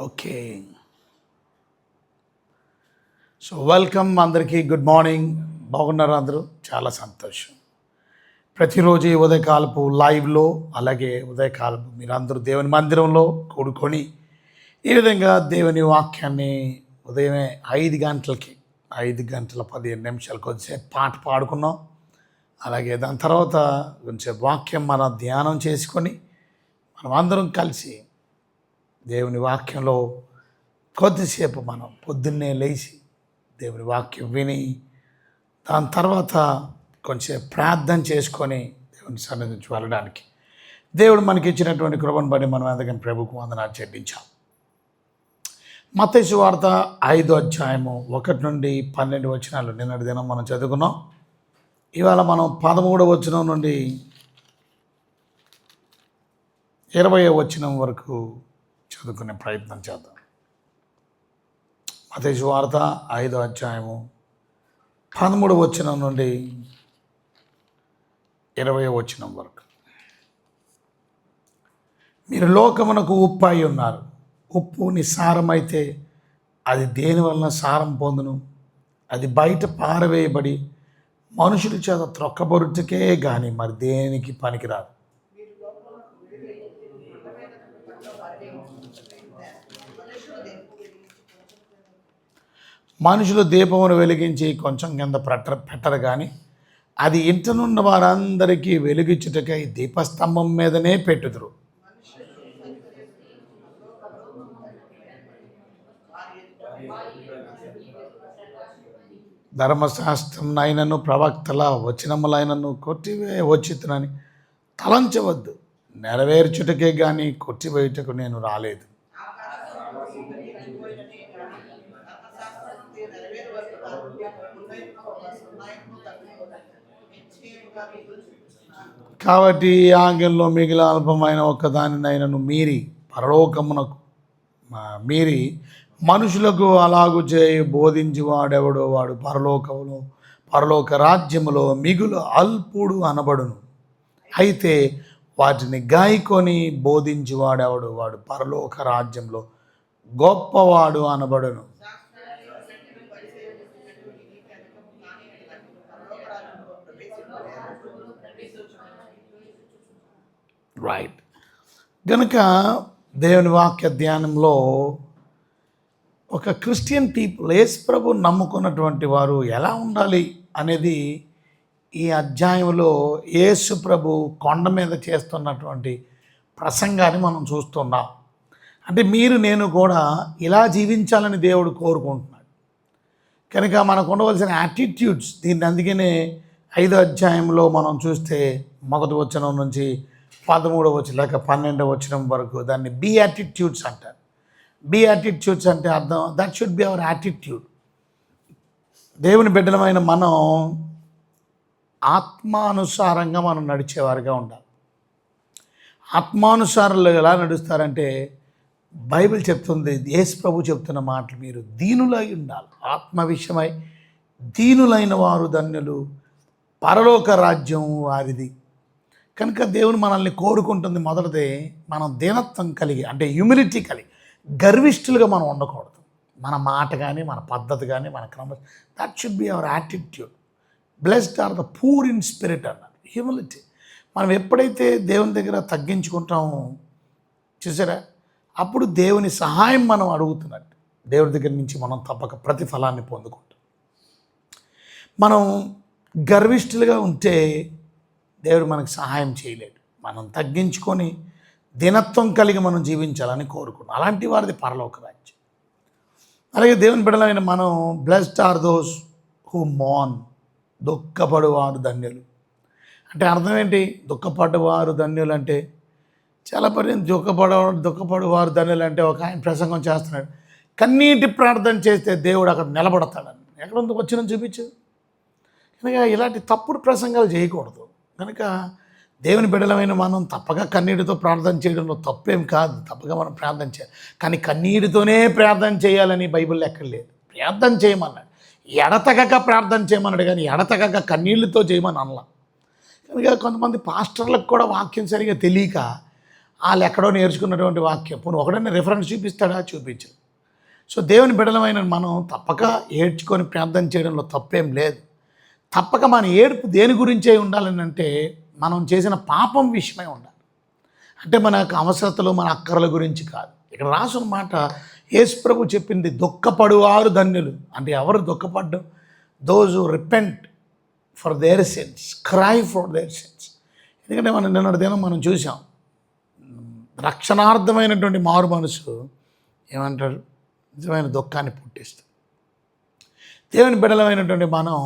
Okay. So welcome అందరికీ. Good morning. బాగున్నారు అందరూ? చాలా సంతోషం. ప్రతిరోజు ఈ ఉదయకాలపు లైవ్లో, అలాగే ఉదయకాలపు మీరందరూ దేవుని మందిరంలో కూడుకొని ఈ విధంగా దేవుని వాక్యాన్ని ఉదయమే 5 గంటల 15 నిమిషాలు కొద్దిసేపు పాట పాడుకున్నాం. అలాగే దాని తర్వాత కొంచెం వాక్యం మన ధ్యానం చేసుకొని మనం అందరం కలిసి దేవుని వాక్యంలో కొద్దిసేపు మనం పొద్దున్నే లేచి దేవుని వాక్యం విని దాని తర్వాత కొంచెం ప్రార్థన చేసుకొని దేవుని సన్నిధి నుంచి వెళ్ళడానికి దేవుడు మనకి ఇచ్చినటువంటి కృపను బట్టి మనం ఎంతగానో ప్రభువుకు వందనాలు చెల్లించాం. మత్తయి సువార్త 5 అధ్యాయము 1 నుండి 12 వచనాలు నిన్నటి దినం మనం చదువుకున్నాం. ఇవాళ మనం 13వ వచనం నుండి 20వ వచనం వరకు చదువుకునే ప్రయత్నం చేద్దాం. మత్తయి సువార్త 5 అధ్యాయము 13వ వచనం నుండి 20వ వచనం వరకు. మీరు లోకమునకు ఉప్పు అయి ఉన్నారు. ఉప్పు నిస్సారమైతే అది దేని వలన సారం పొందును? అది బయట పారవేయబడి మనుషుల చేత త్రొక్కబొరుటకే కానీ మరి దేనికి పనికిరాదు. మనుషులు దీపమును వెలిగించి కొంచెం కింద పెట్టరు కానీ అది ఇంటనున్న వారందరికీ వెలిగించుటకై దీపస్తంభం మీదనే పెట్టుదురు. ధర్మశాస్త్రంనైనను ప్రవక్తల వచనములైనను కొట్టివే వచ్చితునని తలంచవద్దు. నెరవేర్చుటకే కానీ కొట్టివేయుటకు నేను రాలేదు. కాబట్టి ఈ ఆజ్ఞల్లో మిగిలిన అల్పమైన ఒక్కదానినైనను మీరి పరలోకమునకు మీరి మనుషులకు అలాగు చేయి బోధించువాడెవడో వాడు పరలోక రాజ్యములో మిగులు అల్పుడు అనబడును. అయితే వాటిని గాయకొని బోధించువాడెవడో వాడు పరలోక రాజ్యంలో గొప్పవాడు అనబడును. రైట్. కనుక దేవుని వాక్య ధ్యానంలో ఒక క్రిస్టియన్ పీపుల్, యేసు ప్రభు నమ్ముకున్నటువంటి వారు ఎలా ఉండాలి అనేది ఈ అధ్యాయంలో యేసు ప్రభు కొండ మీద చేస్తున్నటువంటి ప్రసంగాన్ని మనం చూస్తున్నాం. అంటే మీరు నేను కూడా ఇలా జీవించాలని దేవుడు కోరుకుంటున్నాడు. కనుక మనకు ఉండవలసిన యాటిట్యూడ్స్, దీన్ని అందుకనే 5వ అధ్యాయంలో మనం చూస్తే 1వ వచనం నుంచి 13వ వచనం లేక 12వ వచనం వరకు దాన్ని బీయాటిట్యూడ్స్ అంటారు. బీయాటిట్యూడ్స్ అంటే అర్థం that should be our attitude. దేవుని బిడ్డలమైన మనం ఆత్మానుసారంగా మనం నడిచేవారుగా ఉండాలి. ఆత్మానుసారంలో ఎలా నడుస్తారంటే బైబిల్ చెప్తుంది, యేసు ప్రభు చెప్తున్న మాటలు, మీరు దీనులై ఉండాలి. ఆత్మ విషయమై దీనులైన వారు ధన్యులు, పరలోక రాజ్యం వారిది. కనుక దేవుని మనల్ని కోరుకుంటుంది మొదటిదే మనం దీనత్వం కలిగి, అంటే హ్యూమిలిటీ కలిగి, గర్విష్ఠులుగా మనం ఉండకూడదు. మన మాట కానీ మన పద్ధతి కానీ మన క్రమం, that should be our attitude. Blessed are the poor in spirit అన్నారు. హ్యూమిలిటీ. మనం ఎప్పుడైతే దేవుని దగ్గర తగ్గించుకుంటామో చూసారా, అప్పుడు దేవుని సహాయం మనం అడుగుతున్నట్టు దేవుడి దగ్గర నుంచి మనం తప్పక ప్రతిఫలాన్ని పొందుకుంటాం. మనం గర్విష్ఠులుగా ఉంటే దేవుడు మనకు సహాయం చేయలేడు. మనం తగ్గించుకొని దినత్వం కలిగి మనం జీవించాలని కోరుకున్నాం. అలాంటి వారిది పరలోక రాజ్యం. అలాగే దేవుని బిడ్డలైన మనం blessed are those who mourn, దుఃఖపడువారు ధన్యులు. అంటే అర్థం ఏంటి? దుఃఖపడువారు ధన్యులు అంటే చాలా దుఃఖపడువారు ధన్యులు అంటే ఒక ఆయన ప్రసంగం చేస్తున్నాడు, కన్నీటి ప్రార్థన చేస్తే దేవుడు అక్కడ నిలబడతాడని. ఎక్కడ ఉంది వచ్చిన చూపించు. కనుక ఇలాంటి తప్పుడు ప్రసంగాలు చేయకూడదు. కనుక దేవుని బిడ్డలమైన మనం తప్పక కన్నీటితో ప్రార్థన చేయడంలో తప్పేం కాదు, తప్పగా మనం ప్రార్థన చేయాలి. కానీ కన్నీటితోనే ప్రార్థన చేయాలని బైబిల్లో ఎక్కడ లేదు. ప్రార్థన చేయమన్నాడు, ఎడతెగక ప్రార్థన చేయమన్నాడు, కానీ ఎడతెగక కన్నీళ్ళతో చేయమని అనలా. కనుక కొంతమంది పాస్టర్లకు కూడా వాక్యం సరిగా తెలియక వాళ్ళు ఎక్కడో నేర్చుకున్నటువంటి వాక్యం పోనీ ఒకడైనా రిఫరెన్స్ చూపిస్తాడా? చూపించు. సో దేవుని బిడ్డలమైన మనం తప్పక ఏడ్చుకొని ప్రార్థన చేయడంలో తప్పేం లేదు. తప్పక మన ఏడుపు దేని గురించే ఉండాలని అంటే మనం చేసిన పాపం విషయమై ఉండాలి. అంటే మన అవసరతలు మన అక్కర్ల గురించి కాదు. ఇక్కడ రాసిన మాట యేసు ప్రభు చెప్పింది, దుఃఖపడువారు ధన్యులు. అంటే ఎవరు దుఃఖపడ్డం? Those who repent for their sins, cry for their sins. ఎందుకంటే మనం నిన్నటి దినం మనం చూసాం, రక్షణార్థమైనటువంటి మారు మనసు ఏమంటారు, నిజమైన దుఃఖాన్ని పుట్టిస్తుంది. దేవుని బిడ్డలమైనటువంటి మనం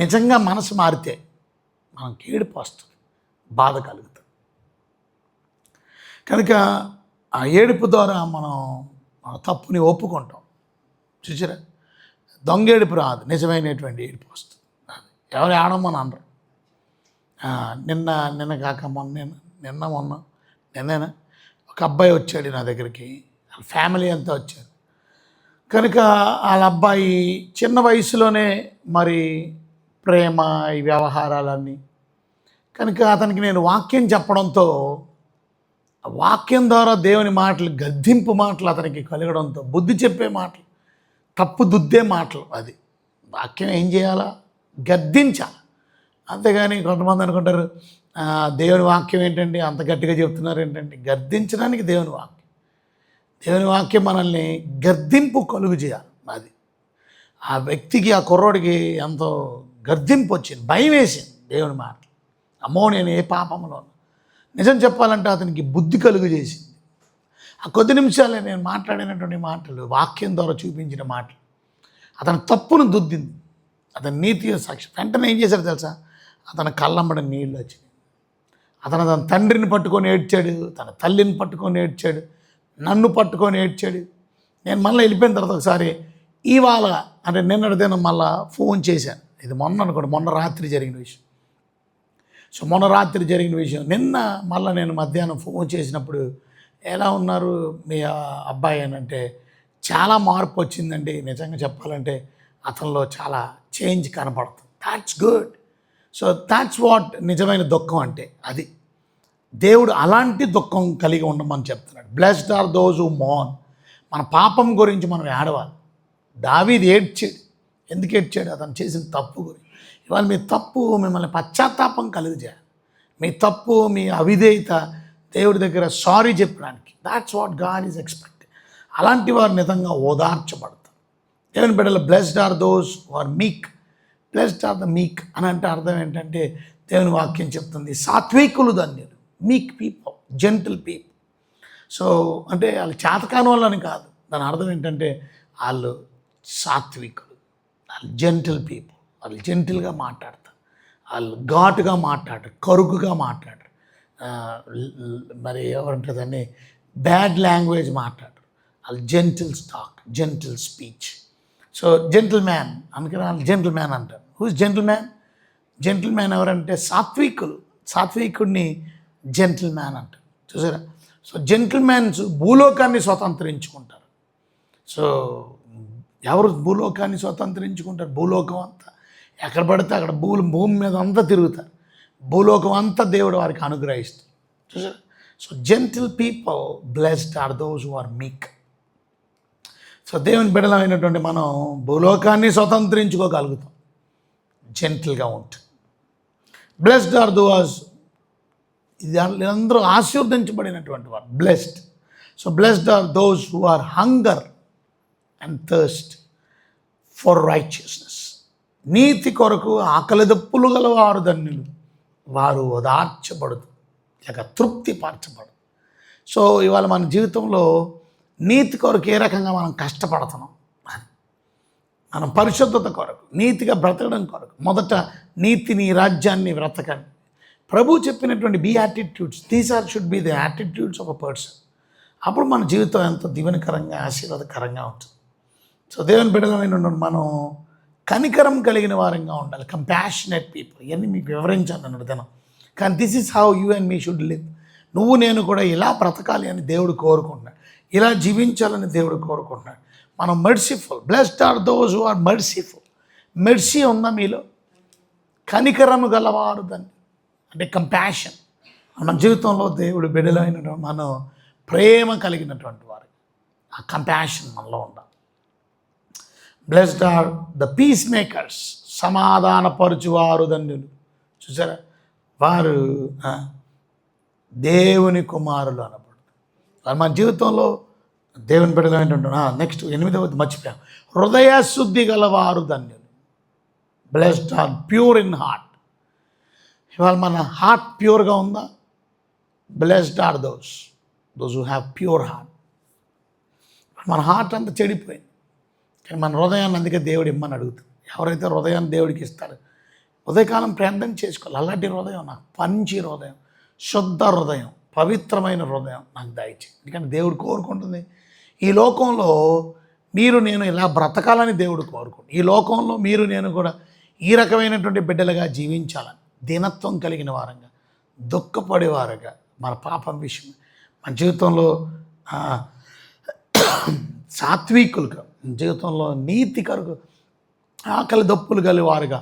నిజంగా మనసు మారితే మనకి ఏడుపు వస్తుంది, బాధ కలుగుతుంది. కనుక ఆ ఏడుపు ద్వారా మనం మన తప్పుని ఒప్పుకుంటాం. చూసారా, దొంగ ఏడుపు రాదు, నిజమైనటువంటి ఏడుపు వస్తుంది. ఎవరు ఆడమని అనరు. నిన్న కాక నిన్నేనా ఒక అబ్బాయి వచ్చాడు నా దగ్గరికి, ఫ్యామిలీ అంతా వచ్చారు. కనుక వాళ్ళ అబ్బాయి చిన్న వయసులోనే మరి ప్రేమ ఈ వ్యవహారాలన్నీ, కనుక అతనికి నేను వాక్యం చెప్పడంతో వాక్యం ద్వారా దేవుని మాటలు, గద్దింపు మాటలు అతనికి కలగడంతో, బుద్ధి చెప్పే మాటలు, తప్పు దుద్దే మాటలు, అది వాక్యం ఏం చేయాలా, గద్దించాలి. అంతేగాని కొంతమంది అనుకుంటారు దేవుని వాక్యం ఏంటండి అంత గట్టిగా చెప్తున్నారు ఏంటంటే, గద్దించడానికి దేవుని వాక్యం మనల్ని గద్దింపు కలుగు చేయాలి. అది ఆ వ్యక్తికి, ఆ కుర్రోడికి ఎంతో గద్దింపు వచ్చింది, భయం వేసింది దేవుని మాట. అమ్మో నేను ఏ పాపంలో, నిజం చెప్పాలంటే అతనికి బుద్ధి కలుగు చేసింది. ఆ కొద్ది నిమిషాలే నేను మాట్లాడినటువంటి మాటలు, వాక్యం ద్వారా చూపించిన మాటలు అతని తప్పును దుద్దింది, అతని నీతి సాక్షి. వెంటనే ఏం చేశాడు తెలుసా, అతని కళ్ళమ్మడ నీళ్ళు వచ్చినాయి. అతను తన తండ్రిని పట్టుకొని ఏడ్చాడు, తన తల్లిని పట్టుకొని ఏడ్చాడు, నన్ను పట్టుకొని ఏడ్చాడు. నేను మళ్ళీ వెళ్ళిపోయిన తర్వాత ఒకసారి ఇవాళ అంటే నిన్నటి దినం మళ్ళీ ఫోన్ చేశాను. ఇది మొన్న రాత్రి జరిగిన విషయం. సో మొన్న రాత్రి జరిగిన విషయం నిన్న మళ్ళీ నేను మధ్యాహ్నం ఫోన్ చేసినప్పుడు, ఎలా ఉన్నారు మీ అబ్బాయి అని అంటే, చాలా మార్పు వచ్చిందండి, నిజంగా చెప్పాలంటే అతనిలో చాలా చేంజ్ కనపడుతుంది. That's good. So that's what నిజమైన దుఃఖం అంటే. అది దేవుడు అలాంటి దుఃఖం కలిగి ఉండమని చెప్తున్నాడు. Blessed are those who mourn. మన పాపం గురించి మనం ఏడవాలి. దావీదు ఏడ్చాడు. ఎందుకు ఏడ్చాడు? అతను చేసిన తప్పు గురించి. ఇవాళ మీ తప్పు మిమ్మల్ని పశ్చాత్తాపం కలుగజేయాలి. మీ తప్పు, మీ అవిధేయత దేవుడి దగ్గర సారీ చెప్పడానికి. That's what God is expected. అలాంటి వారు నిజంగా ఓదార్చబడతారు. దేవుని బిడ్డలు blessed are those who are meek. Blessed are the meek అని అంటే అర్థం ఏంటంటే, దేవుని వాక్యం చెప్తుంది సాత్వికులు ధన్యులు. మీక్ పీపుల్, జెంటిల్ పీపుల్. సో అంటే వాళ్ళు చేతకాని వాళ్ళని కాదు, దాని అర్థం ఏంటంటే వాళ్ళు సాత్వికులు, వాళ్ళు జెంటిల్ పీపుల్. వాళ్ళు జెంటిల్గా మాట్లాడతారు, వాళ్ళు ఘాటుగా మాట్లాడరు, కరుకుగా మాట్లాడరు, మరి ఏమంటుందని బ్యాడ్ లాంగ్వేజ్ మాట్లాడరు. వాళ్ళు gentle talk, gentle speech. So gentleman, అందుకని వాళ్ళు జెంటిల్ మ్యాన్ అంటారు. Whose gentleman? Gentleman ఎవరంటే సాత్వికులు. సాత్వికుడిని జెంటిల్ మ్యాన్ అంటారు. చూసారా? సో జెంటిల్ మ్యాన్స్ భూలోకాన్ని స్వతంత్రించుకుంటారు. సో ఎవరు భూలోకాన్ని స్వతంత్రించుకుంటారు? భూలోకం అంతా ఎక్కడ పడితే అక్కడ భూమి మీద అంతా తిరుగుతారు. భూలోకం అంతా దేవుడు వారికి అనుగ్రహిస్తారు. చూసారా? So gentle people, blessed are those who are meek. So దేవుని బిడ్డలమైనటువంటి మనం భూలోకాన్ని స్వతంత్రించుకోగలుగుతాం జెంటిల్గా ఉంటుంది. బ్లెస్డ్ ఆర్ దోస్, ఇది అందరూ ఆశీర్వదించబడినటువంటి వారు, blessed. So blessed are those who are hunger and thirst for righteousness. నీతి కొరకు ఆకలి దప్పులు గలవారు ధన్యులు, వారు ఓదార్చబడదు లేక తృప్తిపరచబడదు. సో ఇవాళ మన జీవితంలో నీతి కొరకు ఏ రకంగా మనం కష్టపడుతున్నాం, మనం పరిశుద్ధత కొరకు, నీతిగా బ్రతకడం కొరకు మొదట నీతిని, రాజ్యాన్ని బ్రతకండి. ప్రభు చెప్పినటువంటి beatitudes, these are should be the attitudes of a person. అప్పుడు మన జీవితం ఎంతో దీవెనకరంగా, ఆశీర్వాదకరంగా ఉంటుంది. సో దేవుని బిడ్డలమైన మనం కనికరం కలిగిన వారంగా ఉండాలి, కంపాషనేట్ పీపుల్. ఇవన్నీ మీకు వివరించాను అన్నదనం. కానీ this is how you and me should live. నువ్వు నేను కూడా ఇలా బ్రతకాలి అని దేవుడు కోరుకుంటున్నాడు, ఇలా జీవించాలని దేవుడు కోరుకుంటున్నాడు. మనం merciful. Blessed are those who are merciful. Mercy ఉందా మీలో? కనికరము గలవారు దాన్ని అంటే కంపాషన్. మన జీవితంలో దేవుడు బిడ్డలైన మనం ప్రేమ కలిగినటువంటి వారు, ఆ కంపాషన్ మనలో ఉండాలి. Blessed are the peacemakers, సమాధానపరచువారు ధన్యులు. చూసారా, వారు దేవుని కుమారులు అనబడుతుంది. మన జీవితంలో దేవుని బిడ్డలైనటువంటి నెక్స్ట్ 8వ మర్చిపోయాం, హృదయ శుద్ధి గలవారు ధన్యులు. Blessed are pure in heart. ఇవాళ మన హార్ట్ ప్యూర్గా ఉందా? Blessed are those who have pure heart. మన హార్ట్ అంతా చెడిపోయింది, కానీ మన హృదయాన్ని అందుకే దేవుడు ఇమ్మని అడుగుతుంది. ఎవరైతే హృదయాన్ని దేవుడికి ఇస్తారో ఉదయకాలం ప్రార్థన చేసుకోవాలి. అలాంటి హృదయం నాకు, మంచి హృదయం, శుద్ధ హృదయం, పవిత్రమైన హృదయం నాకు దయచేయి. ఎందుకంటే దేవుడు కోరుకుంటుంది ఈ లోకంలో మీరు నేను ఇలా బ్రతకాలని దేవుడు కోరుకుంటుంది. ఈ లోకంలో మీరు నేను కూడా ఈ రకమైనటువంటి బిడ్డలుగా జీవించాలని, దీనత్వం కలిగిన వారంగా, దుఃఖపడేవారుగా, మన పాపం విషయం, మన జీవితంలో సాత్వికులుగా, జీవితంలో నీతికరుగా, ఆకలి దప్పులు కలివారుగా,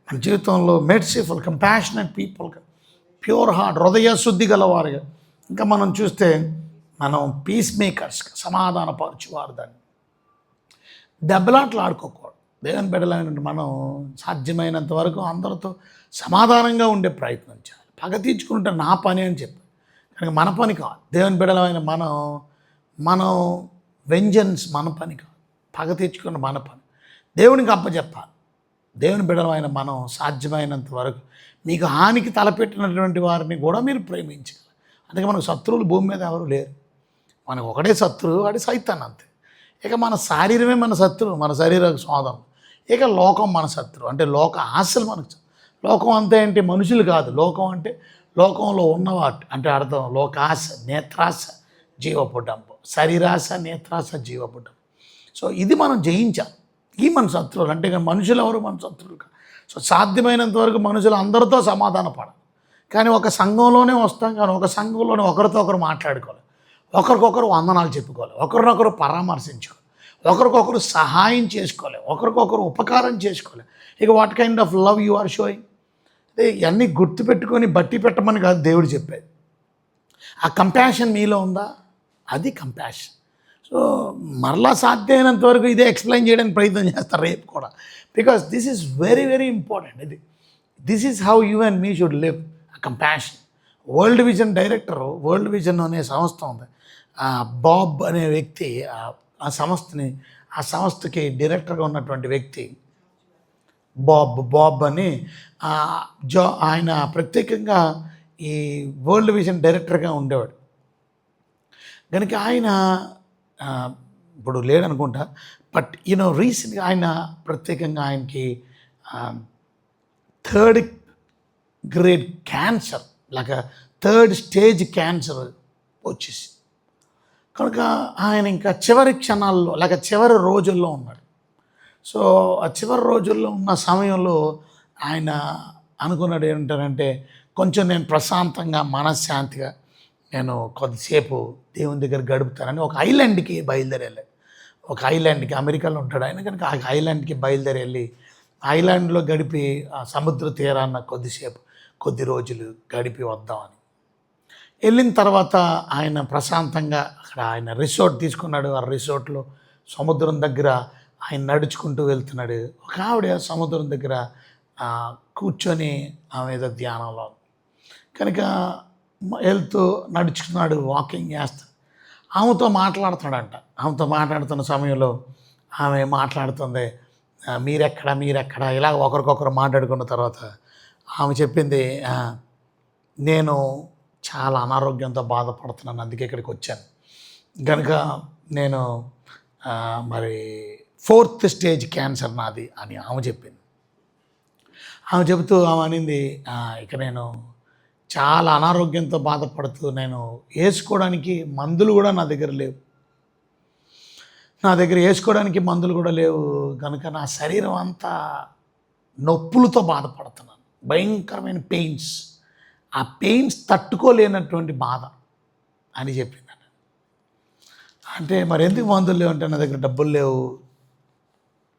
మన జీవితంలో మెర్సిఫుల్ కంపాషనెట్ పీపుల్గా, ప్యూర్ హార్ట్, హృదయ శుద్ధి గలవారుగా. ఇంకా మనం చూస్తే మనం పీస్ మేకర్స్గా, సమాధానపరచువారు. దాన్ని దెబ్బలాట్లు ఆడుకోకూడదు. దేవుని బిడ్డలైన మనం సాధ్యమైనంత వరకు అందరితో సమాధానంగా ఉండే ప్రయత్నం చేయాలి. పగ తీర్చుకుంటే నా పని అని చెప్పి, కనుక మన పని కాదు. దేవుని బిడ్డలమైన మనం వెంజన్స్ మన పని కాదు, పగ తీర్చుకున్న మన పని దేవునికి అప్పచెప్పాలి. దేవుని బిడ్డలమైన మనం సాధ్యమైనంత వరకు మీకు హానికి తలపెట్టినటువంటి వారిని కూడా మీరు ప్రేమించాలి. అందుకే మనకు శత్రువులు భూమి మీద ఎవరు లేరు. మనకు ఒకటే శత్రువు, వాడి సైతాన్, అంతే. ఇక మన శారీరమే మన శత్రువు, మన శరీర సోదరులు. ఇక లోకం మన శత్రువు, అంటే లోక ఆశలు మనకు. లోకం అంతే అంటే మనుషులు కాదు, లోకం అంటే లోకంలో ఉన్నవాటి అంటే అర్థం. లోకాశ, నేత్రాశ, జీవపుటంపు, శరీరాశ, నేత్రాశ, జీవపుటంపు. సో ఇది మనం జయించాలి. ఈ మన శత్రువులు అంటే మనుషులు ఎవరు మన శత్రువులు కాదు. సో సాధ్యమైనంత వరకు మనుషులు అందరితో సమాధాన పడాలి. కానీ ఒక సంఘంలోనే వస్తాం, కానీ ఒక సంఘంలోనే ఒకరితో ఒకరు మాట్లాడుకోవాలి, ఒకరికొకరు వందనాలు చెప్పుకోవాలి, ఒకరినొకరు పరామర్శించుకోవాలి, ఒకరికొకరు సహాయం చేసుకోవాలి, ఒకరికొకరు ఉపకారం చేసుకోవాలి. ఇక what kind of love you are showing? ఇవన్నీ గుర్తుపెట్టుకొని బట్టి పెట్టమని కాదు దేవుడు చెప్పేది. ఆ కంపాషన్ మీలో ఉందా? అది కంపాషన్. సో మరలా సాధ్యమైనంత వరకు ఇదే ఎక్స్ప్లెయిన్ చేయడానికి ప్రయత్నం చేస్తారు రేపు కూడా, because this is very very important. This is how you and me should live. ఆ compassion. World Vision director, World Vision అనే సంస్థ ఉంది, బాబ్ అనే వ్యక్తి, ఆ సంస్థకి డైరెక్టర్గా ఉన్నటువంటి వ్యక్తి బాబ్ అని, ఆయన ప్రత్యేకంగా ఈ వరల్డ్ విజన్ డైరెక్టర్గా ఉండేవాడు. కనుక ఆయన ఇప్పుడు లేడనుకుంటా, బట్ రీసెంట్గా ఆయన ప్రత్యేకంగా ఆయనకి 3rd గ్రేడ్ క్యాన్సర్, లేక 3rd స్టేజ్ క్యాన్సర్ వచ్చేసి, కనుక ఆయన ఇంకా చివరి క్షణాల్లో లేక చివరి రోజుల్లో ఉన్నాడు. సో ఆ చివరి రోజుల్లో ఉన్న సమయంలో ఆయన అనుకున్నాడు ఏంటంటే, కొంచెం నేను ప్రశాంతంగా, మనశ్శాంతిగా నేను కొద్దిసేపు దేవుని దగ్గర గడుపుతానని ఒక ఐలాండ్కి బయలుదేరి, ఒక ఐలాండ్కి, అమెరికాలో ఉంటాడు ఆయన, కనుక ఆ ఐలాండ్కి బయలుదేరి వెళ్ళి ఐలాండ్లో గడిపి ఆ సముద్ర తీరాన్న కొద్ది రోజులు గడిపి వద్దామని వెళ్ళిన తర్వాత ఆయన ప్రశాంతంగా అక్కడ ఆయన రిసార్ట్ తీసుకున్నాడు. ఆ రిసార్ట్లో సముద్రం దగ్గర ఆయన నడుచుకుంటూ వెళ్తున్నాడు. ఒక ఆవిడ సముద్రం దగ్గర కూర్చొని ఆమె ఏదో ధ్యానంలో, కనుక వెళ్తూ నడుచుకున్నాడు, వాకింగ్ చేస్తాడు. ఆమెతో మాట్లాడుతున్నాడంట. ఆమెతో మాట్లాడుతున్న సమయంలో ఆమె మాట్లాడుతుంది, మీరెక్కడ ఇలా ఒకరికొకరు మాట్లాడుకున్న తర్వాత ఆమె చెప్పింది, నేను చాలా అనారోగ్యంతో బాధపడుతున్నాను, అందుకే ఇక్కడికి వచ్చాను, కనుక నేను మరి 4th స్టేజ్ క్యాన్సర్ నాది అని ఆమె చెప్పింది. ఆమె చెబుతూ ఆమె అనింది, ఇక నేను చాలా అనారోగ్యంతో బాధపడుతూ నేను వేసుకోవడానికి మందులు కూడా నా దగ్గర లేవు, వేసుకోవడానికి మందులు కూడా లేవు, కనుక నా శరీరం అంతా నొప్పులతో బాధపడుతున్నాను, భయంకరమైన పెయిన్స్, ఆ పెయిన్స్ తట్టుకోలేనటువంటి బాధ అని చెప్పింది. అంటే మరి ఎందుకు మందులు లేవు అంటే, నా దగ్గర డబ్బులు లేవు,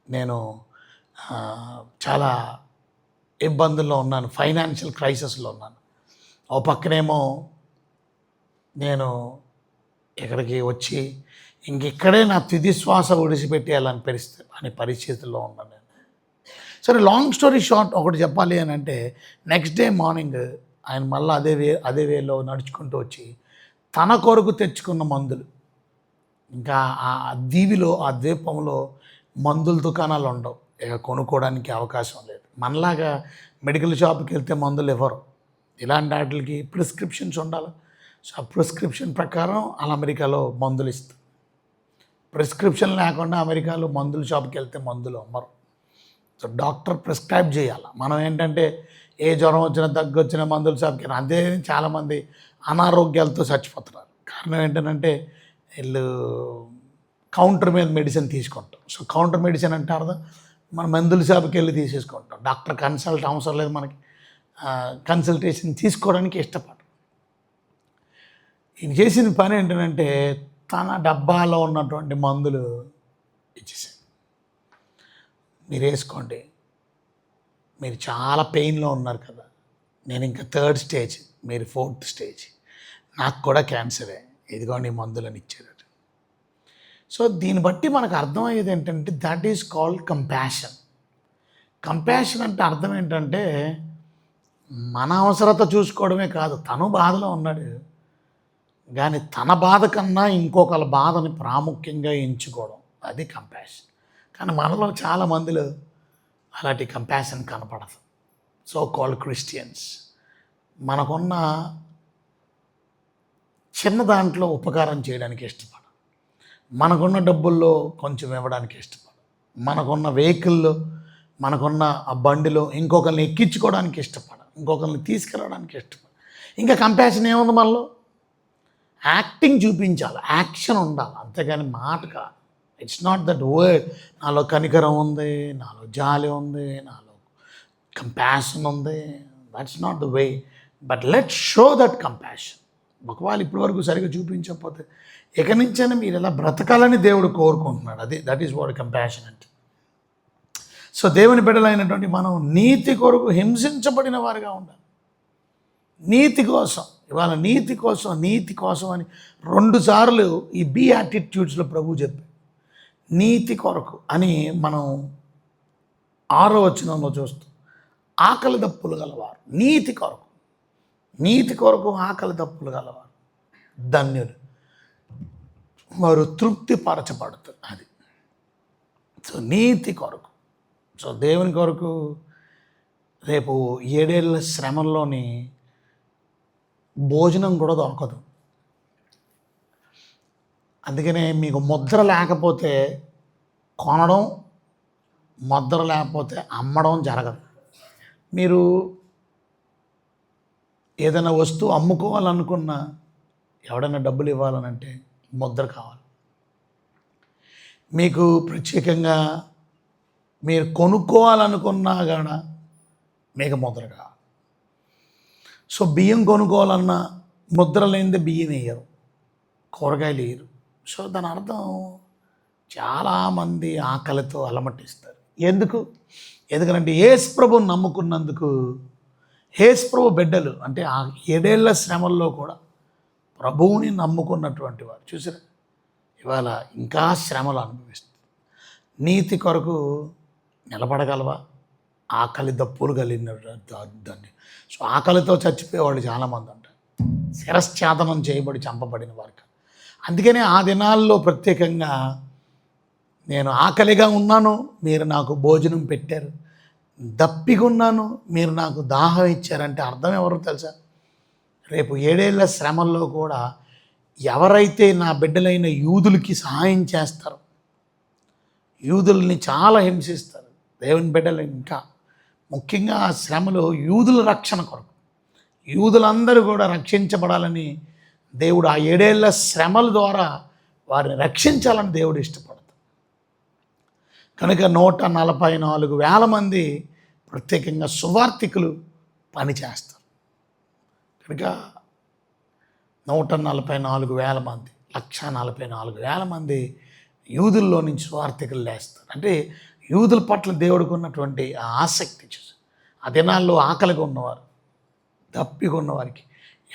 నేను చాలా ఇబ్బందుల్లో ఉన్నాను, ఫైనాన్షియల్ క్రైసిస్లో ఉన్నాను. ఓ పక్కనేమో నేను ఇక్కడికి వచ్చి ఇక్కడే నా తుది శ్వాస విడిచిపెట్టేయాలని పరిస్థితుల్లో ఉన్నాను నేను. సరే, లాంగ్ స్టోరీ షార్ట్ ఒకటి చెప్పాలి అని అంటే, నెక్స్ట్ డే మార్నింగ్ ఆయన మళ్ళీ అదే వేలో నడుచుకుంటూ వచ్చి తన కొరకు తెచ్చుకున్న మందులు, ఇంకా ఆ దీవిలో ఆ ద్వీపంలో మందుల దుకాణాలు ఉండవు, ఇక కొనుక్కోవడానికి అవకాశం లేదు. మనలాగా మెడికల్ షాప్కి వెళ్తే మందులు ఇవ్వరు, ఇలాంటి వాటికి ప్రిస్క్రిప్షన్స్ ఉండాలి. సో ఆ ప్రిస్క్రిప్షన్ ప్రకారం అలా అమెరికాలో మందులు ఇస్తారు. ప్రిస్క్రిప్షన్ లేకుండా అమెరికాలో మందుల షాప్కి వెళ్తే మందులు అమ్మరు. సో డాక్టర్ ప్రిస్క్రైబ్ చేయాలి. మనం ఏంటంటే ఏ జ్వరం వచ్చినా దగ్గు వచ్చినా మందుల షాప్కి అదే చాలామంది అనారోగ్యాలతో చచ్చిపోతున్నారు. కారణం ఏంటంటే వీళ్ళు కౌంటర్ మీద మెడిసిన్ తీసుకుంటాం. సో కౌంటర్ మెడిసిన్ అంటే అర్థం మన మందుల షాప్కి వెళ్ళి తీసేసుకుంటాం. డాక్టర్ కన్సల్ట్ అవసరం లేదు మనకి, కన్సల్టేషన్ తీసుకోవడానికి ఇష్టపడరు. ఈయన చేసిన పని ఏంటంటే తన డబ్బాలో ఉన్నటువంటి మందులు ఇచ్చేసాడు. మీరు వేసుకోండి, మీరు చాలా పెయిన్లో ఉన్నారు కదా, నేను ఇంకా 3rd స్టేజ్, మీరు 4th స్టేజ్, నాకు కూడా క్యాన్సరే, ఇదిగోండి మందులని ఇచ్చారు. సో దీన్ని బట్టి మనకు అర్థమయ్యేది ఏంటంటే that is called compassion. Compassion అంటే అర్థం ఏంటంటే మన అవసరత చూసుకోవడమే కాదు, తను బాధలో ఉన్నాడు కానీ తన బాధ కన్నా ఇంకొకరి బాధని ప్రాముఖ్యంగా ఎంచుకోవడం, అది కంపాషన్. కానీ మనలో చాలా మందిలో అలాంటి కంపాషన్ కనపడదు. సో కాల్డ్ క్రిస్టియన్స్ మనకున్న చిన్న దాంట్లో ఉపకారం చేయడానికి ఇష్టపడం, మనకున్న డబ్బుల్లో కొంచెం ఇవ్వడానికి ఇష్టపడం, మనకున్న వెహికల్లో మనకున్న ఆ బండిలో ఇంకొకరిని ఎక్కించుకోవడానికి ఇష్టపడం, ఇంకొకరిని తీసుకెళ్ళడానికి ఇష్టపడం. ఇంకా కంపాషన్ ఏముంది మనలో? యాక్టింగ్ చూపించాలి, యాక్షన్ ఉండాలి, అంతేగాని మాట కాదు. It's not that word. నాలో కనికరం ఉంది, నాలో జాలి ఉంది, నాలో కంపాషన్ ఉంది, that's not the way. But let show that compassion. ఒకవేళ ఇప్పటివరకు సరిగ్గా చూపించకపోతే ఇక నుంచైనా మీరు ఎలా బ్రతకాలని దేవుడు కోరుకుంటున్నాడు. అది దట్ ఈస్ వాట్ కంపాషన్ అంటే. సో దేవుని బిడ్డలైనటువంటి మనం నీతి కొరకు హింసించబడిన వారిగా ఉండాలి. నీతి కోసం, ఇవాళ నీతి కోసం అని 2 సార్లు ఈ బీయాటిట్యూడ్స్లో ప్రభు చెప్పారు. నీతి కొరకు అని మనం 6వ వచనంలో చూస్తాం. ఆకలి దప్పులు గలవారు, నీతి కొరకు ఆకలి దప్పులు గలవారు ధన్యులు, వారు తృప్తిపరచబడుతారు. అది సో నీతి కొరకు. సో దేవుని కొరకు రేపు 7 ఏళ్ళ శ్రమల్లోని భోజనం కూడా దొరకదు. అందుకనే మీకు ముద్ర లేకపోతే కొనడం, ముద్ర లేకపోతే అమ్మడం జరగదు. మీరు ఏదైనా వస్తువు అమ్ముకోవాలనుకున్నా, ఎవడైనా డబ్బులు ఇవ్వాలనంటే ముద్ర కావాలి. మీకు ప్రత్యేకంగా మీరు కొనుక్కోవాలనుకున్నా కూడా మీకు ముద్ర కావాలి. సో బియ్యం కొనుక్కోవాలన్నా ముద్ర లేనిదే బియ్యం వేయరు, కూరగాయలు వేయరు. సో దాని అర్థం చాలామంది ఆకలితో అలమటిస్తారు. ఎందుకంటే యేసు ప్రభువుని నమ్ముకున్నందుకు, యేసు ప్రభు బిడ్డలు అంటే ఆ 7 ఏళ్ల శ్రమల్లో కూడా ప్రభువుని నమ్ముకున్నటువంటి వారు చూసారా, ఇవాళ ఇంకా శ్రమలు అనుభవిస్తారు. నీతి కొరకు నిలబడగలవా? ఆకలి దప్పులు కలిగిన దాన్ని. సో ఆకలితో చచ్చిపోయేవాళ్ళు చాలామంది ఉంటారు, శిరశ్ఛేదనం చేయబడి చంపబడిన వారు. అందుకనే ఆ దినాల్లో ప్రత్యేకంగా నేను ఆకలిగా ఉన్నాను, మీరు నాకు భోజనం పెట్టారు, దప్పిగా ఉన్నాను, మీరు నాకు దాహం ఇచ్చారంటే అర్థం ఎవరో తెలుసా? రేపు 7 ఏళ్ల శ్రమల్లో కూడా ఎవరైతే నా బిడ్డలైన యూదులకి సహాయం చేస్తారో, యూదుల్ని చాలా హింసిస్తారు దేవుని బిడ్డలు, ఇంకా ముఖ్యంగా ఆ శ్రమలో యూదుల రక్షణ కొరకు, యూదులందరూ కూడా రక్షించబడాలని దేవుడు ఆ 7 ఏళ్ల శ్రమల ద్వారా వారిని రక్షించాలని దేవుడు ఇష్టపడతాడు. కనుక 144,000 మంది ప్రత్యేకంగా సువార్థికులు పనిచేస్తారు. కనుక 144,000 మంది, 144,000 మంది యూదుల్లో నుంచి సువార్థికులు లేస్తారు. అంటే యూదుల పట్ల దేవుడికి ఉన్నటువంటి ఆ ఆసక్తి చూసి, ఆ దినాల్లో ఆకలిగా ఉన్నవారు, దప్పిగా ఉన్నవారికి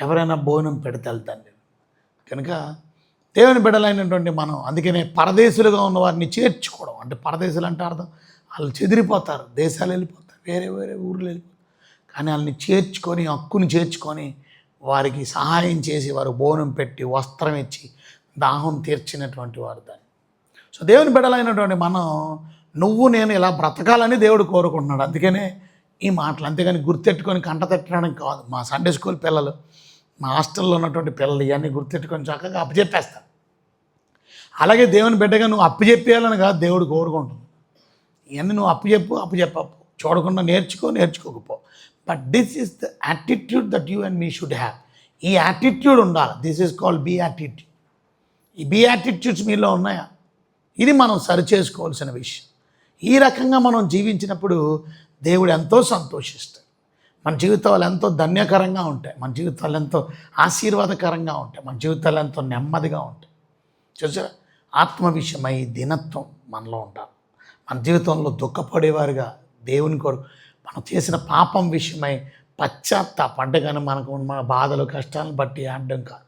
ఎవరైనా భోజనం పెడితే వెళ్తాను. కనుక దేవుని బిడ్డలైనటువంటి మనం అందుకనే పరదేశులుగా ఉన్న వారిని చేర్చుకోవడం. అంటే పరదేశులు అంటే అర్థం వాళ్ళు చెదిరిపోతారు, దేశాలు వెళ్ళిపోతారు, వేరే వేరే ఊర్లు వెళ్ళిపోతారు. కానీ వాళ్ళని చేర్చుకొని, హక్కుని చేర్చుకొని వారికి సహాయం చేసి వారు భోజనం పెట్టి వస్త్రం ఇచ్చి దాహం తీర్చినటువంటి వారు దాన్ని. సో దేవుని బిడ్డలైనటువంటి మనం నువ్వు నేను ఇలా బ్రతకాలని దేవుడు కోరుకుంటున్నాడు. అందుకనే ఈ మాటలు, అంతేగాని గుర్తెట్టుకొని కంట తట్టడానికి కాదు. మా సండే స్కూల్ పిల్లలు, మా హాస్టల్లో ఉన్నటువంటి పిల్లలు ఇవన్నీ గుర్తెట్టుకొని చక్కగా అప్పచెప్పేస్తారు. అలాగే దేవుని బిడ్డగా నువ్వు అప్పచెప్పేయాలని కాదు దేవుడు కోరుకుంటుంది. ఇవన్నీ నువ్వు అప్పచెప్ప చూడకుండా నేర్చుకోకపో. But this is the attitude that you and me should have. ఈ యాటిట్యూడ్ ఉండాలి. This is called beatitude. ఈ బీ యాటిట్యూడ్స్ మీలో ఉన్నాయా? ఇది మనం సరిచేసుకోవాల్సిన విషయం. ఈ రకంగా మనం జీవించినప్పుడు దేవుడు ఎంతో సంతోషిస్తాడు. మన జీవితాలు ఎంతో ధన్యకరంగా ఉంటాయి, మన జీవితాలు ఎంతో ఆశీర్వాదకరంగా ఉంటాయి, మన జీవితాలు ఎంతో నెమ్మదిగా ఉంటాయి. చూసారా, ఆత్మ విషయమై దినత్వం మనలో ఉండాలి. మన జీవితంలో దుఃఖపడేవారుగా దేవుని కొరకు మనం చేసిన పాపం విషయమై పశ్చాత్తాపం. అంటే కానీ మన బాధలు కష్టాలను బట్టి ఆడడం కాదు,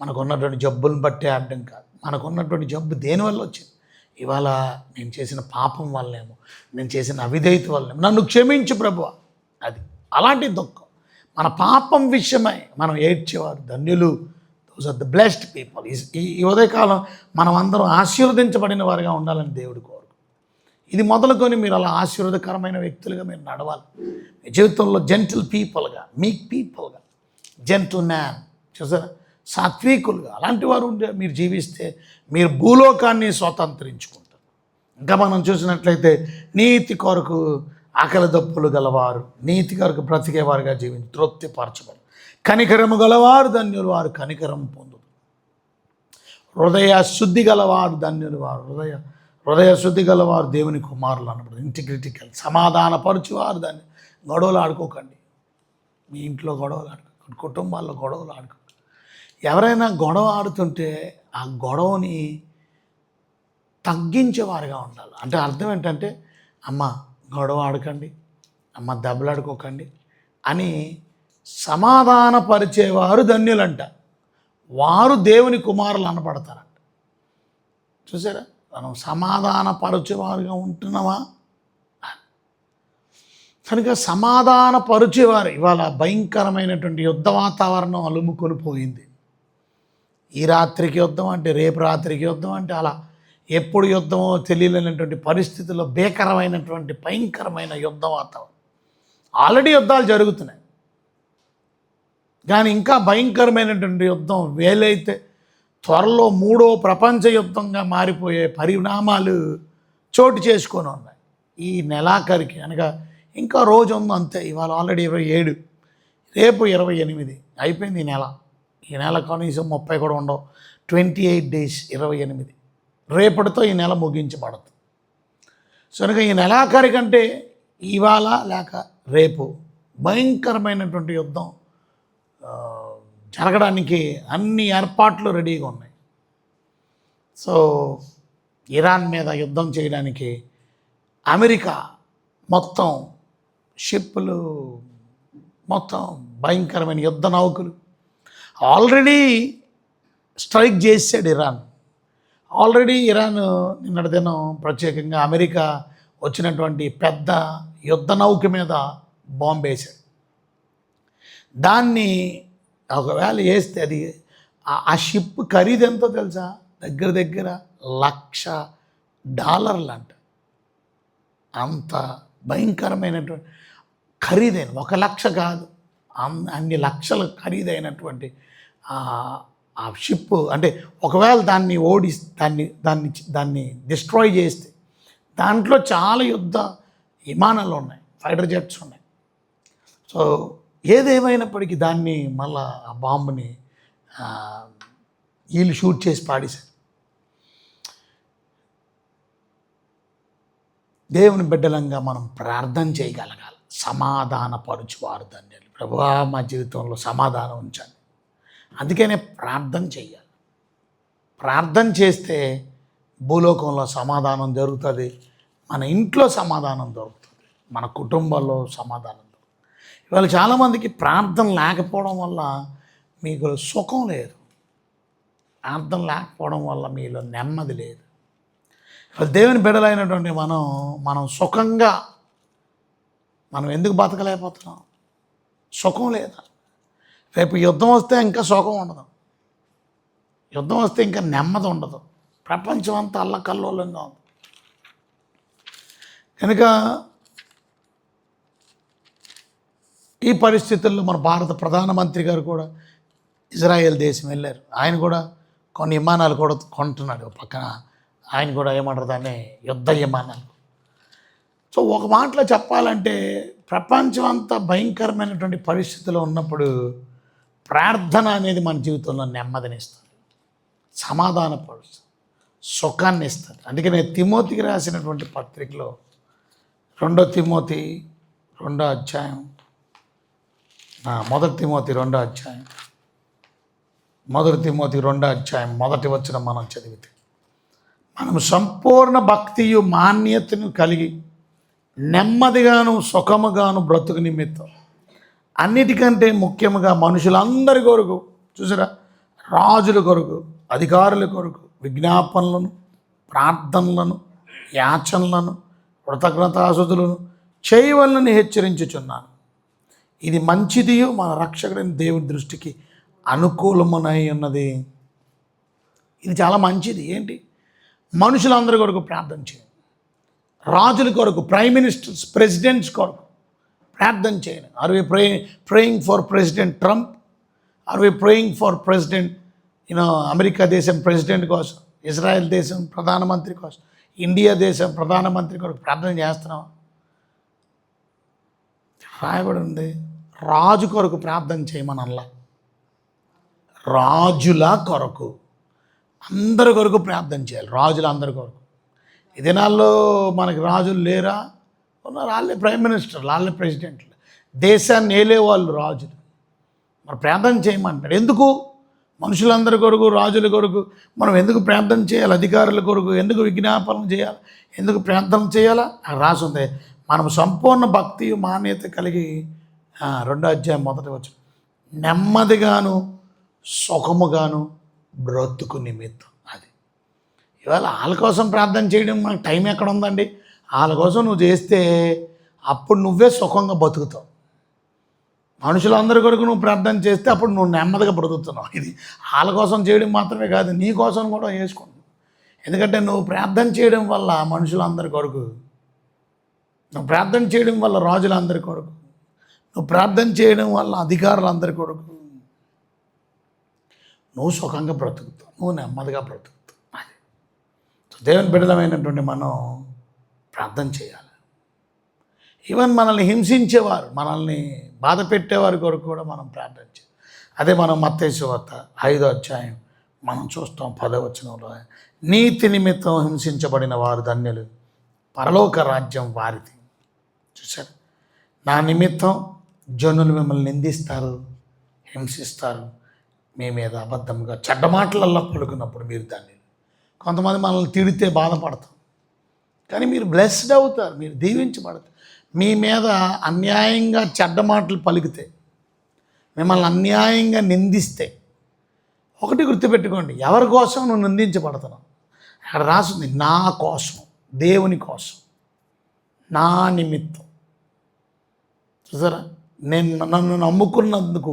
మనకు ఉన్నటువంటి జబ్బులను బట్టి ఆడడం కాదు. మనకు ఉన్నటువంటి జబ్బు దేనివల్ల వచ్చింది? ఇవాళ నేను చేసిన పాపం వల్లేమో, నేను చేసిన అవిధేయత వల్లేమో, నన్ను క్షమించు ప్రభువా. అది అలాంటి దుఃఖం. మన పాపం విషయమై మనం ఏడ్చేవారు ధన్యులు. Those are the blessed people. ఈ ఉదయకాలం మనం అందరం ఆశీర్వదించబడిన వారిగా ఉండాలని దేవుడు కోరు. ఇది మొదలుకొని మీరు అలా ఆశీర్వాదకరమైన వ్యక్తులుగా మీరు నడవాలి. మీ జీవితంలో జెంటిల్ పీపుల్గా, మీక్ పీపుల్గా, జెంటిల్ మ్యాన్, చూసారా, సాత్వికులుగా అలాంటి వారు ఉండే మీరు జీవిస్తే మీరు భూలోకాన్ని స్వతంత్రించుకుంటారు. ఇంకా మనం చూసినట్లయితే నీతి కొరకు ఆకలి దప్పులు గలవారు, నీతి కొరకు బ్రతికేవారుగా జీవించి తృప్తిపరచబడు. కనికరము గలవారు ధన్యులు, వారు కనికరం పొందుతారు. హృదయ శుద్ధి గలవారు ధన్యులు, వారు హృదయ శుద్ధి గలవారు దేవుని కుమారులు అనబడదు. ఇంటిగ్రిటీ కలిసి సమాధానపరచువారు దాన్ని. గొడవలు ఆడుకోకండి, మీ ఇంట్లో గొడవలు ఆడుకోకండి, కుటుంబాల్లో గొడవలు ఆడుకోకండి. ఎవరైనా గొడవ ఆడుతుంటే ఆ గొడవని తగ్గించేవారుగా ఉండాలి. అంటే అర్థం ఏంటంటే, అమ్మ గొడవ ఆడకండి, అమ్మ దెబ్బలాడుకోకండి అని సమాధానపరిచేవారు ధన్యులంట. వారు దేవుని కుమారులు అనబడతారంట. చూసారా, మనం సమాధానపరిచేవారుగా ఉంటున్నామా? కనుక సమాధానపరిచేవారు. ఇవాళ భయంకరమైనటువంటి యుద్ధ వాతావరణం అలుముకొని పోయింది. ఈ రాత్రికి యుద్ధం అంటే, రేపు రాత్రికి యుద్ధం అంటే, అలా ఎప్పుడు యుద్ధమో తెలియలేనటువంటి పరిస్థితుల్లో భీకరమైనటువంటి భయంకరమైన యుద్ధ వాతావరణం. ఆల్రెడీ యుద్ధాలు జరుగుతున్నాయి, కానీ ఇంకా భయంకరమైనటువంటి యుద్ధం వేలైతే త్వరలో 3వ ప్రపంచ యుద్ధంగా మారిపోయే పరిణామాలు చోటు చేసుకొని ఉన్నాయి. ఈ నెలాఖరికి అనగా ఇంకా రోజు ఉంది అంతే. ఇవాళ ఆల్రెడీ 27, రేపు 28 అయిపోయింది ఈ నెల కనీసం 30 కూడా ఉండవు. 28 days, 28. రేపటితో ఈ నెల ముగించబడుతుంది. సో కనుక ఈ నెలాఖరి కంటే ఇవాళ లేక రేపు భయంకరమైనటువంటి యుద్ధం జరగడానికి అన్ని ఏర్పాట్లు రెడీగా ఉన్నాయి. సో ఇరాన్ మీద యుద్ధం చేయడానికి అమెరికా మొత్తం షిప్పులు, మొత్తం భయంకరమైన యుద్ధ నౌకలు ఆల్రెడీ స్ట్రైక్ చేసాడు ఇరాన్. ఆల్రెడీ ఇరాన్ నిన్నటి దినం ప్రత్యేకంగా అమెరికా వచ్చినటువంటి పెద్ద యుద్ధ నౌక మీద బాంబు వేశాడు. దాన్ని ఒకవేళ వేస్తే అది ఆ షిప్ ఖరీదు ఎంతో తెలుసా? దగ్గర $1,00,000 అంట. అంత భయంకరమైనటువంటి ఖరీదైన, 1,00,000 కాదు, అన్ని లక్షల ఖరీదైనటువంటి ఆ షిప్. అంటే ఒకవేళ దాన్ని దాన్ని డిస్ట్రాయ్ చేస్తే దాంట్లో చాలా యుద్ధ విమానాలు ఉన్నాయి, ఫైటర్ జెట్స్ ఉన్నాయి. సో ఏదేమైనప్పటికీ దాన్ని మళ్ళా ఆ బాంబుని వీళ్ళు షూట్ చేసి పాడేశారు. దేవుని బిడ్డలంగా మనం ప్రార్థన చేయగలగాలి. సమాధానపరుచువారు ధన్యులు. ప్రభువా, మా జీవితంలో సమాధానం ఉంచండి. అందుకనే ప్రార్థన చేయాలి. ప్రార్థన చేస్తే భూలోకంలో సమాధానం జరుగుతుంది, మన ఇంట్లో సమాధానం దొరుకుతుంది, మన కుటుంబంలో సమాధానం దొరుకుతుంది. ఇవాళ చాలామందికి ప్రార్థన లేకపోవడం వల్ల మీకు సుఖం లేదు. అర్థం లేకపోవడం వల్ల మీలో నెమ్మది లేదు. దేవుని బిడ్డలైనటువంటి మనం సుఖంగా మనం ఎందుకు బతకలేకపోతున్నాం? సుఖం లేదా? రేపు యుద్ధం వస్తే ఇంకా సుఖం ఉండదు, యుద్ధం వస్తే ఇంకా నెమ్మది ఉండదు. ప్రపంచం అంతా అల్లకల్లోలంగా ఉంది. కనుక ఈ పరిస్థితుల్లో మన భారత ప్రధానమంత్రి గారు కూడా ఇజ్రాయెల్ దేశం వెళ్ళారు. ఆయన కూడా కొన్ని విమానాలు కూడా కొంటున్నాడు. పక్కన ఆయన కూడా ఏమంటారు దాన్ని, యుద్ధ విమానాలు. సో ఒక మాటలో చెప్పాలంటే ప్రపంచం అంతా భయంకరమైనటువంటి పరిస్థితిలో ఉన్నప్పుడు ప్రార్థన అనేది మన జీవితంలో నెమ్మదినిస్తుంది, సమాధానపరుస్తుంది, సుఖాన్ని ఇస్తుంది. అందుకనే తిమోతికి రాసినటువంటి పత్రికలో 2 తిమోతి 2వ అధ్యాయం, 1 తిమోతి 2వ అధ్యాయం, 1 తిమోతి 2వ అధ్యాయం 1వ వచనం మనం చదివితే, మనం సంపూర్ణ భక్తియు మాన్యతను కలిగి నెమ్మదిగాను సుఖముగాను బ్రతుకు నిమిత్తం అన్నిటికంటే ముఖ్యముగా మనుషులందరి కొరకు, చూసారా, రాజుల కొరకు, అధికారుల కొరకు విజ్ఞాపనలను, ప్రార్థనలను, యాచనలను, కృతజ్ఞతాస్తుతులను చేయవలనని హెచ్చరించుచున్నాను. ఇది మంచిదియు మన రక్షకుడైన దేవుని దృష్టికి అనుకూలమునై ఉన్నది. ఇది చాలా మంచిది. ఏంటి? మనుషులందరి కొరకు ప్రార్థన చేయండి. రాజుల కొరకు, ప్రైమ్ మినిస్టర్స్, ప్రెసిడెంట్స్ కొరకు ప్రార్థన చేయండి. Are we praying for president Trump? Are we praying for president America దేశం ప్రెసిడెంట్ కోసం, ఇజ్రాయెల్ దేశం ప్రధానమంత్రి కోసం, ఇండియా దేశం ప్రధానమంత్రి కొరకు ప్రార్థన చేస్తున్నాం? రాయబడి ఉంది, రాజు కొరకు ప్రార్థన చేయమనల్లా, రాజుల కొరకు, అందరి కొరకు ప్రార్థన చేయాలి. రాజుల అందరి కొరకు. ఈ దినాల్లో మనకి రాజులు లేరా? ఉన్నారు. వాళ్ళే ప్రైమ్ మినిస్టర్, వాళ్ళే ప్రెసిడెంట్లు, దేశాన్ని ఏలే వాళ్ళు రాజులు. మరి ప్రార్థన చేయమంటాడు. ఎందుకు? మనుషులందరి కొరకు, రాజుల కొరకు మనం ఎందుకు ప్రార్థన చేయాలి? అధికారుల కొరకు ఎందుకు విజ్ఞాపనం చేయాలి? ఎందుకు ప్రార్థన చేయాలా? రాసి ఉంది, మనం సంపూర్ణ భక్తి మాన్యత కలిగి 2వ అధ్యాయం 1వ వచనం, నెమ్మదిగాను సుఖముగాను బ్రతుకు నిమిత్తం. అది ఇవాళ వాళ్ళ కోసం ప్రార్థన చేయడం మనకు టైం ఎక్కడ ఉందండి? వాళ్ళ కోసం నువ్వు చేస్తే అప్పుడు నువ్వే సుఖంగా బతుకుతావు. మనుషులందరి కొరకు నువ్వు ప్రార్థన చేస్తే అప్పుడు నువ్వు నెమ్మదిగా బ్రతుకుతున్నావు. ఇది వాళ్ళ కోసం చేయడం మాత్రమే కాదు, నీ కోసం కూడా చేసుకుంటున్నావు. ఎందుకంటే నువ్వు ప్రార్థన చేయడం వల్ల మనుషులందరి కొరకు, నువ్వు ప్రార్థన చేయడం వల్ల రాజులందరి కొరకు, నువ్వు ప్రార్థన చేయడం వల్ల అధికారులందరి కొరకు నువ్వు సుఖంగా బ్రతుకుతావు, నువ్వు నెమ్మదిగా బ్రతుకుతావు. అది దేవుని బిడ్డలమైనటువంటి మనం ప్రార్థన చేయాలి. ఈవెన్ మనల్ని హింసించేవారు, మనల్ని బాధ పెట్టేవారి కొరకు కూడా మనం ప్రార్థన చేయాలి. అదే మనం మత్తయి సువార్త 5వ అధ్యాయం మనం చూస్తాం 10వ వచనంలో, నీతి నిమిత్తం హింసించబడిన వారు ధన్యులు, పరలోక రాజ్యం వారిది. చూశారు? నా నిమిత్తం జనులు మిమ్మల్ని నిందిస్తారు, హింసిస్తారు, మీ మీద అబద్ధంగా చెడ్డ మాటలల్లో పలుకున్నప్పుడు మీరు ధన్యులు. కొంతమంది మనల్ని తిడితే బాధపడతాం, కానీ మీరు బ్లెస్డ్ అవుతారు, మీరు దీవించబడతారు. మీ మీద అన్యాయంగా చెడ్డ మాటలు పలికితే, మిమ్మల్ని అన్యాయంగా నిందిస్తే, ఒకటి గుర్తుపెట్టుకోండి, ఎవరి కోసం నువ్వు నిందించబడుతున్నావు? అక్కడ రాసింది, నా కోసం, దేవుని కోసం, నా నిమిత్తం. చూసారా? నన్ను నమ్ముకున్నందుకు,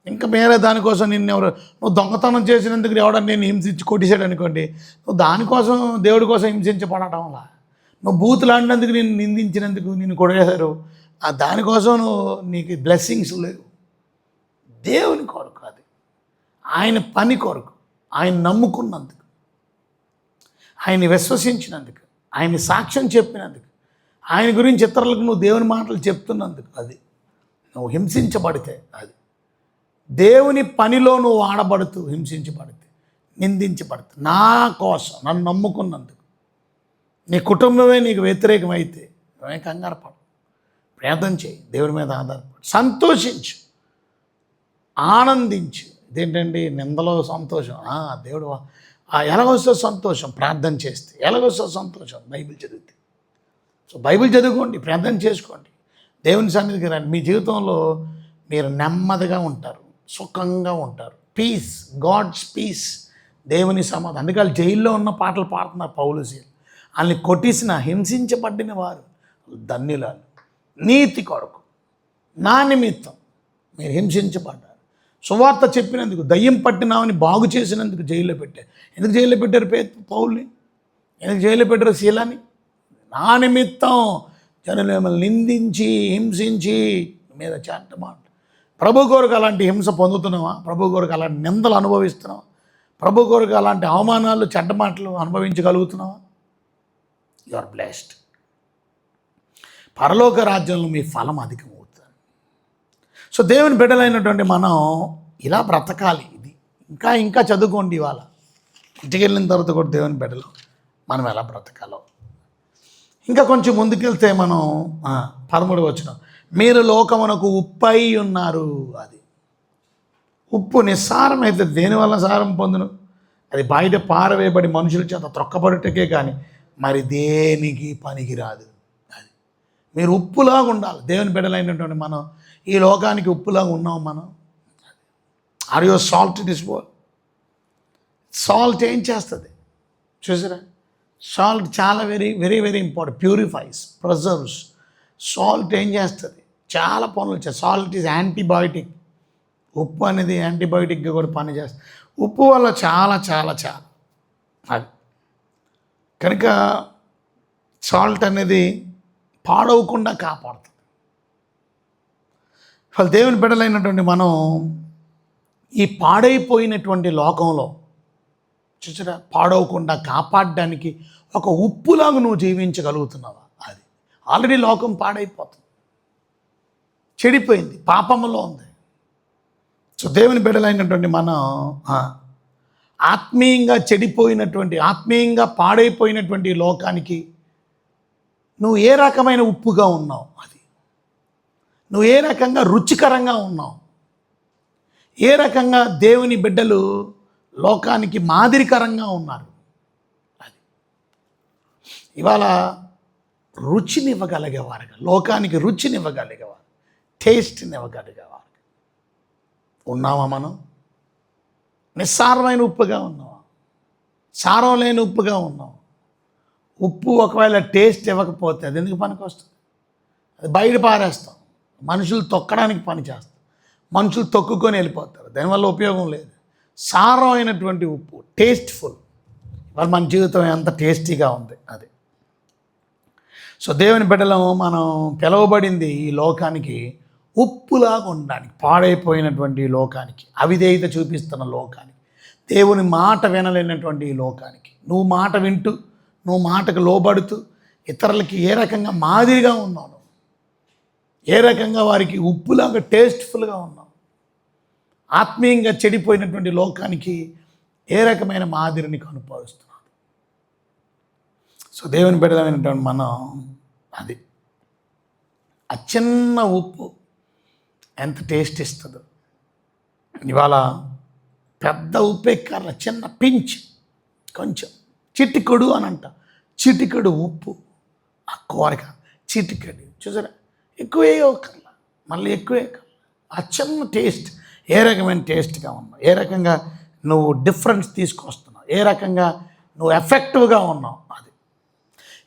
ఇంకా వేరే దానికోసం నువ్వు దొంగతనం చేసినందుకు ఎవడని నేను హింసించి కొట్టేశాడు అనుకోండి, నువ్వు దానికోసం దేవుడి కోసం హింసించబడటంలా, నువ్వు బూతులాడినందుకు నేను నిందించినందుకు నిన్ను కొట్టేశారు, దానికోసం నీకు బ్లెస్సింగ్స్ లేవు. దేవుని కొరకు, అది ఆయన పని కొరకు, ఆయన నమ్ముకున్నందుకు, ఆయన్ని విశ్వసించినందుకు, ఆయన సాక్ష్యం చెప్పినందుకు, ఆయన గురించి ఇతరులకు నువ్వు దేవుని మాటలు చెప్తున్నందుకు, అది నువ్వు హింసించబడితే, అది దేవుని పనిలో నువ్వు ఆడబడుతూ హింసించబడితే, నిందించబడితే, నా కోసం నన్ను నమ్ముకున్నందుకు, నీ కుటుంబమే నీకు వ్యతిరేకమైతే నువ్వే కంగారు పడు, ప్రార్థన చేయి, దేవుని మీద ఆధారపడు, సంతోషించు, ఆనందించు. ఇదేంటండి నిందలో సంతోషం? దేవుడు ఎలాగొస్తుంది సంతోషం? ప్రార్థన చేస్తే. ఎలాగొస్తుంది సంతోషం? బైబిల్ చదివితే. సో బైబిల్ చదువుకోండి, ప్రార్థన చేసుకోండి, దేవుని సన్నిధికి రండి. మీ జీవితంలో మీరు నెమ్మదిగా ఉంటారు, సుఖంగా ఉంటారు. పీస్, గాడ్స్ పీస్, దేవుని సమాధానం. అందుకే వాళ్ళు జైల్లో ఉన్న పాటలు పాడుతున్నారు పౌలుసీలు. వాళ్ళని కొట్టిసిన, హింసించబడిన వారు ధన్యులాలు. నీతి కొరకు నా నిమిత్తం మీరు హింసించబడ్డారు. సువార్త చెప్పినందుకు, దయ్యం పట్టినామని బాగు చేసినందుకు జైల్లో పెట్టారు. ఎందుకు జైల్లో పెట్టారు పౌల్ని? ఎందుకు జైల్లో పెట్టారు శీలాని? నా నిమిత్తం జనులు మిమ్మల్ని నిందించి, హింసించి మీద చేట్టమాట. ప్రభు కొరకు అలాంటి హింస పొందుతున్నావా? ప్రభు కొరకు అలాంటి నిందలు అనుభవిస్తున్నావా? ప్రభు కొరకు అలాంటి అవమానాలు, చెడ్డ మాటలు అనుభవించగలుగుతున్నావా? You are blessed. పరలోక రాజ్యంలో మీ ఫలం అధికమవుతుంది. సో దేవుని బిడ్డలైనటువంటి మనం ఇలా బ్రతకాలి. ఇది ఇంకా ఇంకా చదువుకోండి. ఇవాళ ఇంటికి వెళ్ళిన తర్వాత కూడా దేవుని బిడ్డలు మనం ఎలా బ్రతకాలో ఇంకా కొంచెం ముందుకెళ్తే మనం 13 వచనం, మీరు లోకమునకు ఉప్పై ఉన్నారు. అది ఉప్పు నిస్సారమైతే దేనివల్ల సారం పొందును? అది బయట పారవేయబడి మనుషుల చేత త్రొక్కబడుటకే కానీ మరి దేనికి పనికిరాదు. అది మీరు ఉప్పులాగా ఉండాలి. దేవుని బిడ్డలైనటువంటి మనం ఈ లోకానికి ఉప్పులాగా ఉన్నాం మనం. Are you salt this world? Salt ఏం చేస్తుంది చూసారా? సాల్ట్ చాలా very very very important. Purifies, preserves. Salt ఏం చేస్తుంది? చాలా పనులు చేస్తుంది. Salt is antibiotic. ఉప్పు అనేది యాంటీబయాటిక్గా కూడా పనిచేస్తుంది. ఉప్పు వల్ల చాలా చాలా చాలా అది కనుక సాల్ట్ అనేది పాడవకుండా కాపాడుతుంది. వాళ్ళు దేవుని బిడ్డలైనటువంటి మనం ఈ పాడైపోయినటువంటి లోకంలో చూసారా, పాడవకుండా కాపాడడానికి ఒక ఉప్పులాగా నువ్వు జీవించగలుగుతున్నావా? అది ఆల్రెడీ లోకం పాడైపోతుంది, చెడిపోయింది, పాపంలో ఉంది. సో దేవుని బిడ్డలైనటువంటి మనం ఆత్మీయంగా చెడిపోయినటువంటి, ఆత్మీయంగా పాడైపోయినటువంటి లోకానికి నువ్వు ఏ రకమైన ఉప్పుగా ఉన్నావు? అది నువ్వు ఏ రకంగా రుచికరంగా ఉన్నావు? ఏ రకంగా దేవుని బిడ్డలు లోకానికి మాదిరికరంగా ఉన్నారు? అది ఇవాళ రుచినివ్వగలిగేవారుగా, లోకానికి రుచినివ్వగలిగేవారు, టేస్ట్నివ్వగలిగేవారు ఉన్నామా? మనం నిస్సారమైన ఉప్పుగా ఉన్నావా? సారం లేని ఉప్పుగా ఉన్నాం. ఉప్పు ఒకవేళ టేస్ట్ ఇవ్వకపోతే అది ఎందుకు పనికి వస్తుంది? అది బయట పారేస్తాం. మనుషులు తొక్కడానికి పని చేస్తాం. మనుషులు తొక్కుకొని వెళ్ళిపోతారు. దానివల్ల ఉపయోగం లేదు. సారం అయినటువంటి ఉప్పు, టేస్ట్ఫుల్. ఇవాళ మన జీవితం ఎంత టేస్టీగా ఉంది. అది సో దేవుని బిడ్డలం మనం పిలువబడింది ఈ లోకానికి ఉప్పులాగా ఉండడానికి, పాడైపోయినటువంటి ఈ లోకానికి, అవిధేయత చూపిస్తున్న లోకానికి, దేవుని మాట వినలేనటువంటి ఈ లోకానికి. నువ్వు మాట వింటూ, నువ్వు మాటకు లోబడుతూ ఇతరులకి ఏ రకంగా మాదిరిగా ఉన్నావు, ఏ రకంగా వారికి ఉప్పులాగా టేస్ట్ఫుల్గా ఉన్నావు, ఆత్మీయంగా చెడిపోయినటువంటి లోకానికి ఏ రకమైన మాదిరిని కనుపరుస్తున్నావు. సో దేవుని బిడ్డలైనటువంటి మనం అది ఆ చిన్న ఉప్పు ఎంత టేస్ట్ ఇస్తుందో. ఇవాళ పెద్ద ఉప్పు ఎక్కర్ల, చిన్న పించ్, కొంచెం చిటికెడు అని అంట. చిటికెడు ఉప్పు ఆ కూరక, చిటికెడు చూసారా, ఎక్కువే ఒక్కర్ల, మళ్ళీ ఎక్కువే ఆ చిన్న టేస్ట్. ఏ రకమైన టేస్ట్గా ఉన్నావు, ఏ రకంగా నువ్వు డిఫరెన్స్ తీసుకొస్తున్నావు, ఏ రకంగా నువ్వు ఎఫెక్టివ్గా ఉన్నావు. అది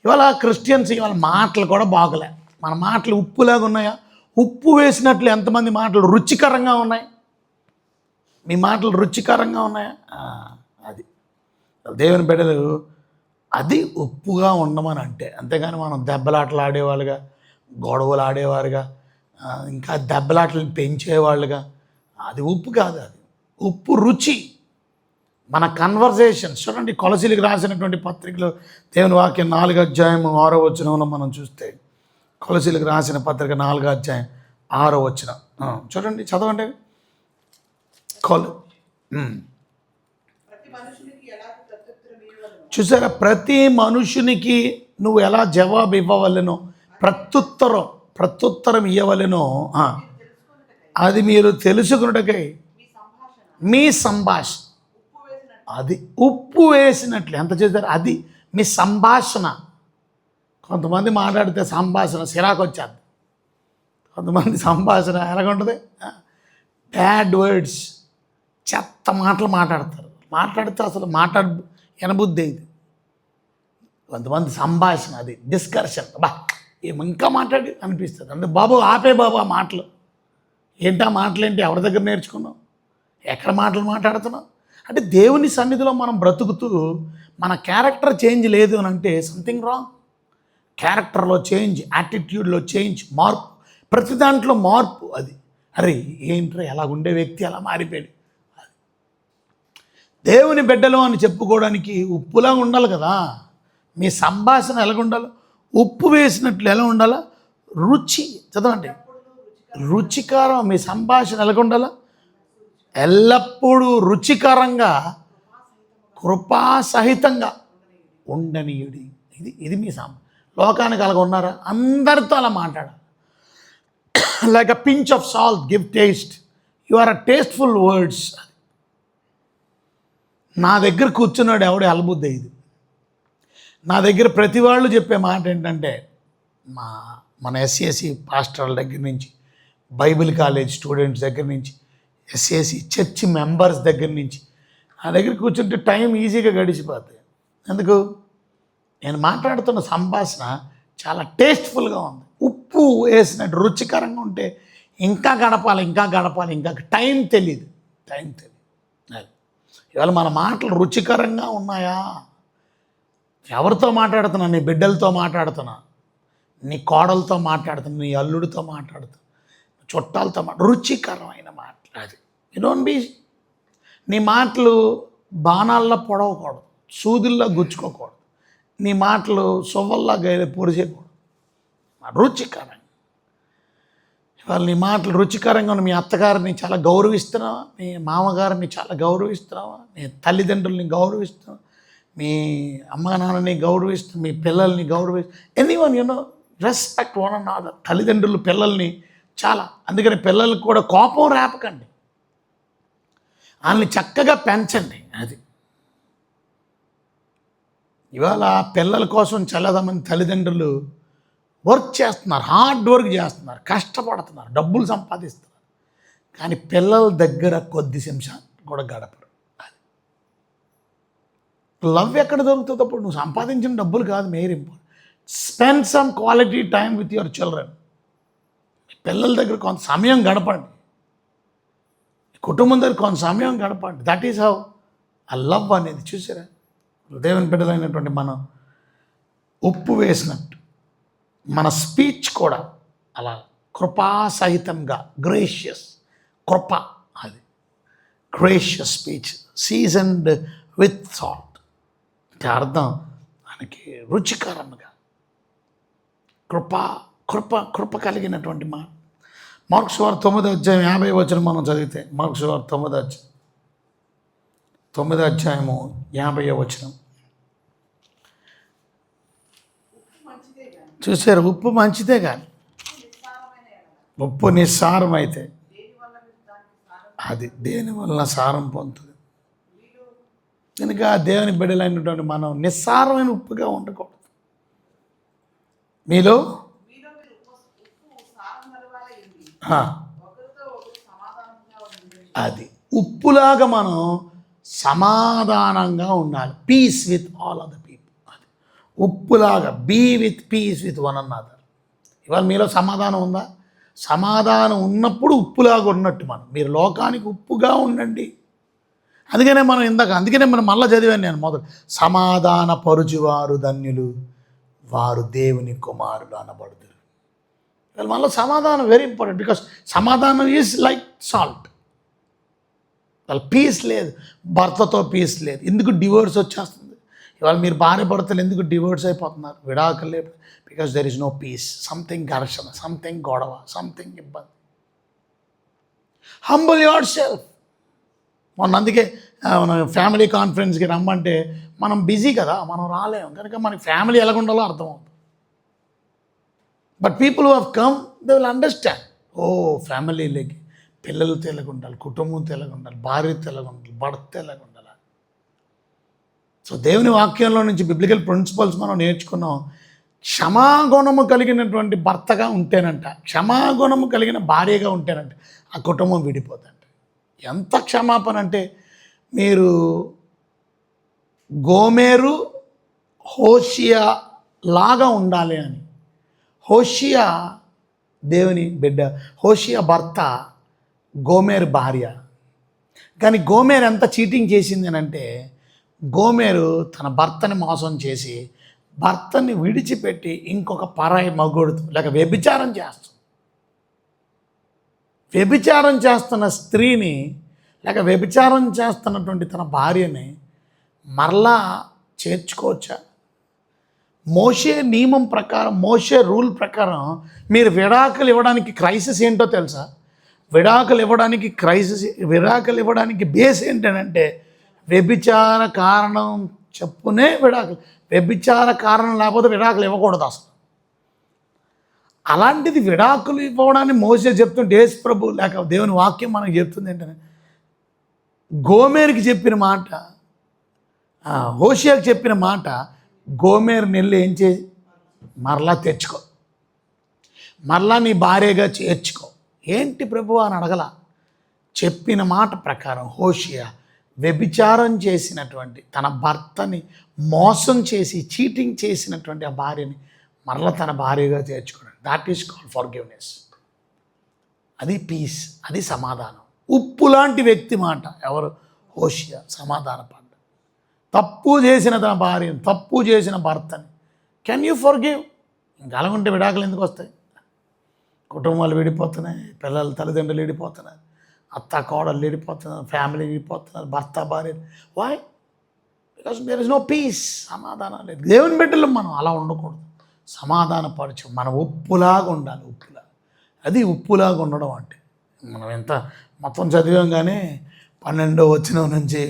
ఇవాళ క్రిస్టియన్స్ ఇవాళ మాటలు కూడా బాగలే. మన మాటలు ఉప్పులాగా ఉన్నాయా? ఉప్పు వేసినట్లు ఎంతమంది మాటలు రుచికరంగా ఉన్నాయి? మీ మాటలు రుచికరంగా ఉన్నాయా? అది దేవుని బిడ్డలు అది ఉప్పుగా ఉండమని అంటే. అంతేగాని మనం దెబ్బలాటలు ఆడేవాళ్ళుగా, గొడవలు ఆడేవారుగా, ఇంకా దెబ్బలాటలు పెంచేవాళ్ళుగా అది ఉప్పు కాదు. అది ఉప్పు రుచి. మన కన్వర్జేషన్ చూడండి, కొలసీలకు రాసినటువంటి పత్రికలో దేవుని వాక్యం 4వ అధ్యాయం 6వ వచనంలో మనం చూస్తే, కొలసీలకు రాసిన పత్రిక 4వ అధ్యాయం 6వ వచనం చూడండి, చదవండి. చూసారా, ప్రతి మనుషునికి నువ్వు ఎలా జవాబు ఇవ్వవలెనో, ప్రత్యుత్తరం ఇవ్వవలెనో అది మీరు తెలుసుకున్నట్టుకై మీ సంభాషణ, అది ఉప్పు వేసినట్లు ఎంత చేశారు? అది మీ సంభాషణ. కొంతమంది మాట్లాడితే సంభాషణ సిరాకు వచ్చేది. కొంతమంది సంభాషణ ఎలాగుంటుంది? బ్యాడ్ వర్డ్స్, చెత్త మాటలు మాట్లాడితే అసలు వినబుద్ధి ఇది. కొంతమంది సంభాషణ, అది డిస్కషన్, ఇంకా మాట్లాడి అనిపిస్తుంది. అంటే బాబు ఆపే బాబు ఆ మాటలు ఏంటి, ఆ మాటలు ఏంటి, ఎవరి దగ్గర నేర్చుకున్నావు, ఎక్కడ మాటలు మాట్లాడుతున్నావు? అంటే దేవుని సన్నిధిలో మనం బ్రతుకుతూ మన క్యారెక్టర్ చేంజ్ లేదు అని అంటే సంథింగ్ రాంగ్. క్యారెక్టర్లో చేంజ్, యాటిట్యూడ్లో చేంజ్, మార్పు, ప్రతి దాంట్లో మార్పు. అది అరే ఏంట్రా ఎలా ఉండే వ్యక్తి అలా మారిపోయాడు. దేవుని బిడ్డలు అని చెప్పుకోవడానికి ఉప్పులా ఉండాలి కదా. మీ సంభాషణ ఎలాగ ఉండాలి? ఉప్పు వేసినట్లు ఎలా ఉండాలా? రుచి, చదవండి, రుచికరం. మీ సంభాషణ ఎలాగ ఉండాలా? ఎల్లప్పుడూ రుచికరంగా, కృపాసహితంగా ఉండనీయుడి. ఇది మీ లోకానికి అలాగ ఉన్నారా? అందరితో అలా మాట్లాడాలి. Like a pinch of salt give taste. You are a tasteful words. నా దగ్గర కూర్చున్నాడు ఎవడు అలబుద్ది. ఇది నా దగ్గర ప్రతి వాళ్ళు చెప్పే మాట ఏంటంటే, మన ఎస్సీఎస్సీ పాస్టర్ల దగ్గర నుంచి, బైబిల్ కాలేజ్ స్టూడెంట్స్ దగ్గర నుంచి, ఎస్సీఎస్సీ చర్చ్ మెంబర్స్ దగ్గర నుంచి, నా దగ్గర కూర్చుంటే టైం ఈజీగా గడిచిపోతుంది. ఎందుకు? నేను మాట్లాడుతున్న సంభాషణ చాలా టేస్ట్ఫుల్గా ఉంది. ఉప్పు వేసినట్టు రుచికరంగా ఉంటే ఇంకా గడపాలి, ఇంకా టైం తెలియదు. ఇవాళ మన మాటలు రుచికరంగా ఉన్నాయా? ఎవరితో మాట్లాడుతున్నా? నీ బిడ్డలతో మాట్లాడుతున్నా, నీ కోడలతో మాట్లాడుతున్నా, నీ అల్లుడితో మాట్లాడుతున్నా, చుట్టాలతో రుచికరమైన మాటలు. అది యు డోంట్ బీ. నీ మాటలు బాణాల్లో పొడవకూడదు, సూదుల్లో గుచ్చుకోకూడదు. నీ మాటలు సొవ్వల్లా పొడిచేయకూడదు. రుచికరంగా. ఇవాళ నీ మాటలు రుచికరంగా ఉన్న మీ అత్తగారిని చాలా గౌరవిస్తున్నావా? మీ మామగారిని చాలా గౌరవిస్తున్నావా? మీ తల్లిదండ్రుల్ని గౌరవిస్తున్నావా? మీ అమ్మా నాన్నని గౌరవిస్తున్నావు, మీ పిల్లల్ని ఎనీవన్ రెస్పెక్ట్ వన్ అనదర్. తల్లిదండ్రులు పిల్లల్ని చాలా, అందుకని పిల్లలకు కూడా కోపం రేపకండి, వాళ్ళని చక్కగా పెంచండి. అది ఇవాళ పిల్లల కోసం చాలామంది తల్లిదండ్రులు వర్క్ చేస్తున్నారు, హార్డ్ వర్క్ చేస్తున్నారు, కష్టపడుతున్నారు, డబ్బులు సంపాదిస్తున్నారు, కానీ పిల్లల దగ్గర కొద్ది నిమిషాలు కూడా గడపరు. లవ్ ఎక్కడ దొరుకుతుంది? అప్పుడు నువ్వు సంపాదించిన డబ్బులు కాదు main important. Spend some quality time with your children. పిల్లల దగ్గర కొంత సమయం గడపండి, కుటుంబం దగ్గర కొంత సమయం గడపండి. దట్ ఈస్ హౌ ఆ లవ్ అనేది. చూసారా, దేవుని బిడ్డలైనటువంటి మనం ఉప్పు వేసినట్టు మన స్పీచ్ కూడా అలా కృపాసహితంగా, గ్రేషియస్, కృప, అది gracious speech, seasoned with salt. అర్థం మనకి రుచికరంగా, కృప కలిగినటువంటి మాట. మార్కు సువార్త 9వ అధ్యాయం 50వ వచనం మనం చదివితే, మార్కు సువార్త 9వ అధ్యాయము 50వ వచనం. చూసారు, ఉప్పు మంచిదే కానీ ఉప్పు నిస్సారం అయితే అది దేని వలన సారం పొందుతుంది. కనుక దేవుని బిడ్డలైనటువంటి మనం నిస్సారమైన ఉప్పుగా ఉండకూడదు. మీలో అది ఉప్పులాగా మనం సమాధానంగా ఉండాలి. Peace with all other people. అది ఉప్పులాగా పీస్ విత్ వన్ అనదర్. ఇవాళ మీలో సమాధానం ఉందా? సమాధానం ఉన్నప్పుడు ఉప్పులాగా ఉన్నట్టు మీరు లోకానికి ఉప్పుగా ఉండండి. అందుకనే మనం మళ్ళీ చదివాను నేను మొదలు, సమాధాన పరుచువారు ధన్యులు, వారు దేవుని కుమారులు అనబడుదురు. మళ్ళీ సమాధానం వెరీ ఇంపార్టెంట్, బికాస్ సమాధానం ఈజ్ లైక్ సాల్ట్. వాళ్ళ పీస్ లేదు, భర్తతో పీస్ లేదు. ఎందుకు డివోర్స్ వచ్చేస్తుంది? ఇవాళ మీరు భార్య భర్తలు ఎందుకు డివోర్స్ అయిపోతున్నారు, విడాకులు లేదు? Because there is no peace. Something ఘర్షణ, సంథింగ్ గొడవ, సంథింగ్ ఇబ్బంది. Humble yourself. అందుకే మన ఫ్యామిలీ కాన్ఫరెన్స్కి రమ్మంటే మనం బిజీ కదా, మనం రాలేము. కనుక మనకి ఫ్యామిలీ ఎలాగ ఉండాలో అర్థమవుతుంది. But people who have come, they will understand. ఫ్యామిలీలోకి పిల్లలతో ఎలాగ ఉండాలి, కుటుంబంతో ఎలాగ ఉండాలి, భార్యతో ఎలాగ ఉండాలి, భర్త ఎలాగ ఉండాలి. సో దేవుని వాక్యంలో నుంచి బిబ్లికల్ ప్రిన్సిపల్స్ మనం నేర్చుకున్నాం. క్షమాగుణము కలిగినటువంటి భర్తగా ఉంటేనంట, క్షమాగుణము కలిగిన భార్యగా ఉంటేనంట ఆ కుటుంబం విడిపోతుంట. ఎంత క్షమాపణ అంటే, మీరు గోమెరు హోషియా లాగా ఉండాలి అని. హోషియా దేవుని బిడ్డ, హోషియా భర్త గోమెరు భార్య. కానీ గోమెరు ఎంత చీటింగ్ చేసింది అని అంటే, గోమెరు తన భర్తని మోసం చేసి భర్తని విడిచిపెట్టి ఇంకొక పరాయి మగోడుతూ లేక వ్యభిచారం చేస్తుంది. వ్యభిచారం చేస్తున్న స్త్రీని లేక వ్యభిచారం చేస్తున్నటువంటి తన భార్యని మరలా చేర్చుకోవచ్చా? మోషే నియమం ప్రకారం, మోషే రూల్ ప్రకారం మీరు విడాకులు ఇవ్వడానికి క్రైసిస్ ఏంటో తెలుసా? విడాకులు ఇవ్వడానికి బేస్ ఏంటంటే వ్యభిచార కారణం చెప్పునే విడాకులు. వ్యభిచార కారణం లేకపోతే విడాకులు ఇవ్వకూడదు అసలు. అలాంటిది విడాకులు ఇవ్వడానికి మోసే చెప్తుంటే యేసు ప్రభు లేక దేవుని వాక్యం మనకు చెప్తుంది ఏంటంటే, గోమెరుకి చెప్పిన మాట, హోషియాకి చెప్పిన మాట, గోమెరు నెల్లి ఏం చేసి మరలా తెచ్చుకో, మరలా నీ భార్యగా చేర్చుకో. ఏంటి ప్రభు అని అడగల. చెప్పిన మాట ప్రకారం హోషియా వ్యభిచారం చేసినటువంటి తన భర్తని మోసం చేసి చీటింగ్ చేసినటువంటి ఆ భార్యని మరలా తన భార్యగా చేర్చుకోవడం. That is called forgiveness. అది పీస్, అది సమాధానం. ఉప్పు లాంటి వ్యక్తి మాట ఎవరు? హోషియా. సమాధాన పడ్డ. తప్పు చేసిన తన భార్యను, తప్పు చేసిన భర్తని కెన్ యూ ఫర్గివ్? ఇంకా అలాగుంటే విడాకులు ఎందుకు వస్తాయి? కుటుంబాలు విడిపోతున్నాయి, పిల్లలు తల్లిదండ్రులు విడిపోతున్నారు, అత్త కోడలు విడిపోతున్నారు, ఫ్యామిలీ విడిపోతున్నారు, భర్త భార్య. Why? Because there is no peace. సమాధానం లేదు. దేవుని బిడ్డలు మనం అలా ఉండకూడదు. సమాధానపరచు. మనం ఉప్పులాగా ఉండాలి. ఉప్పులాగా. అది ఉప్పులాగా ఉండడం అంటే. మనం ఎంత మొత్తం చదివంగానే 12వ వచనం నుంచి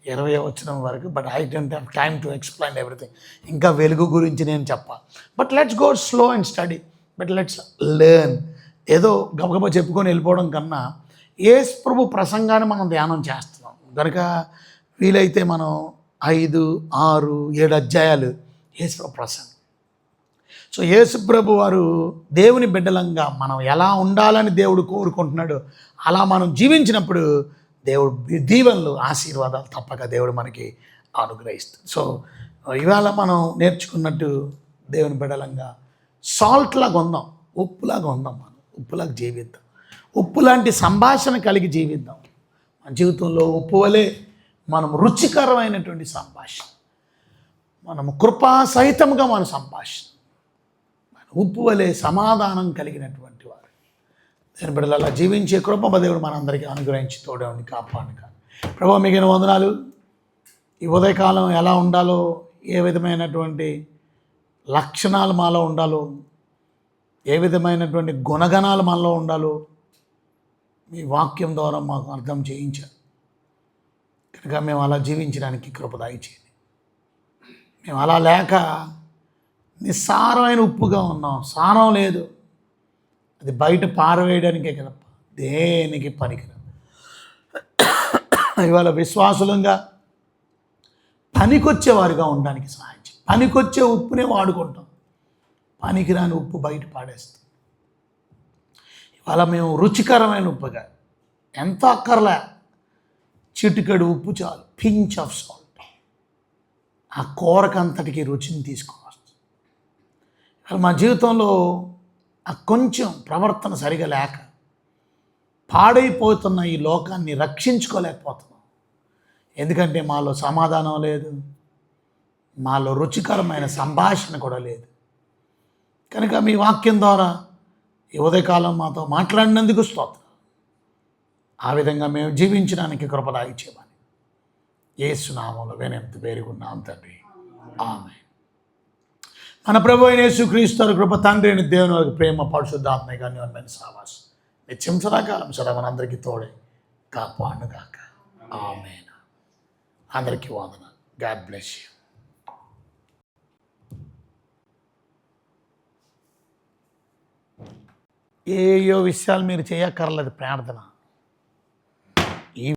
20వ వచనం వరకు, but I don't have time to explain everything. ఇంకా వెలుగు గురించి నేను చెప్పాలి. But let's go slow and study. But let's learn. ఏదో గబగబా చెప్పుకొని వెళ్ళిపోవడం కన్నా యేసు ప్రభు ప్రసంగాన్ని మనం ధ్యానం చేస్తున్నాం కనుక వీలైతే మనం 5, 6, 7 అధ్యాయాలు యేసు ప్రభు ప్రసంగం. సో యేసు ప్రభు వారు దేవుని బిడ్డలంగా మనం ఎలా ఉండాలని దేవుడు కోరుకుంటున్నాడు, అలా మనం జీవించినప్పుడు దేవుడు దీవెనలు, ఆశీర్వాదాలు తప్పక దేవుడు మనకి అనుగ్రహిస్తాడు. సో ఇవాళ మనం నేర్చుకున్నట్టు దేవుని బిడ్డలంగా సాల్ట్లాగా ఉందాం, ఉప్పులాగా ఉందాం. మనం ఉప్పులాగా జీవిద్దాం. ఉప్పు లాంటి సంభాషణ కలిగి జీవిద్దాం. మన జీవితంలో ఉప్పు వలె మనం రుచికరమైనటువంటి సంభాషణ, మనము కృపాసహితంగా మన సంభాషణ, ఉప్పు వలె సమాధానం కలిగినటువంటి వారు దేని బిడ్డలు అలా జీవించే కృప దేవుడు మనందరికీ అనుగ్రహించి తోడేవాడిని కాపాడు. ప్రభువా మిగిలిన వందనాలు. ఈ ఉదయకాలం ఎలా ఉండాలో, ఏ విధమైనటువంటి లక్షణాలు మాలో ఉండాలో, ఏ విధమైనటువంటి గుణగణాలు మనలో ఉండాలో మీ వాక్యం ద్వారా మాకు అర్థం చేయించారు కనుక మేము అలా జీవించడానికి కృప దయచేయండి. మేము అలా లేక నిస్సారమైన ఉప్పుగా ఉన్నాం. సారం లేదు, అది బయట పారవేయడానికే కదా, దేనికి పనికిరాదు. ఇవాళ విశ్వాసులంగా పనికొచ్చేవారుగా ఉండడానికి సహాయం చేయండి. పనికొచ్చే ఉప్పునే వాడుకుంటాం, పనికిరాని ఉప్పు బయట పాడేస్తాం. ఇవాళ మేము రుచికరమైన ఉప్పుగా, ఎంత అక్కర్లే, చిటికెడు ఉప్పు చాలు, పించ్ ఆఫ్ సాల్ట్, ఆ కూరకంతటికి రుచిని తీసుకువస్తుంది. ఇవాళ మా జీవితంలో ఆ కొంచెం ప్రవర్తన సరిగా లేక పాడైపోతున్న ఈ లోకాన్ని రక్షించుకోలేకపోతున్నాం. ఎందుకంటే మాలో సమాధానం లేదు, మాలో రుచికరమైన సంభాషణ కూడా లేదు. కనుక మీ వాక్యం ద్వారా ఈ ఉదయకాలం మాతో మాట్లాడినందుకు స్తోత్రం. ఆ విధంగా మేము జీవించడానికి కృప ఇచ్చేమని యేసు నామములో వినంతి వేడుకున్నాం తండ్రి, ఆమేన్. మన ప్రభు అయిన యేసుక్రీస్తు కృప, తండ్రి అయిన దేవుని వారి ప్రేమ, పరిశుద్ధాత్మక అన్యోన్యమైన సహవాసం నిత్యం సదాకాలం సదా మనందరికీ తోడే కాపాడుగాక. ఆమేన్. అందరికీ వందనాలు. God bless you. ఏయో విషయాలు మీరు చేయక్కర్లేదు, ప్రార్థన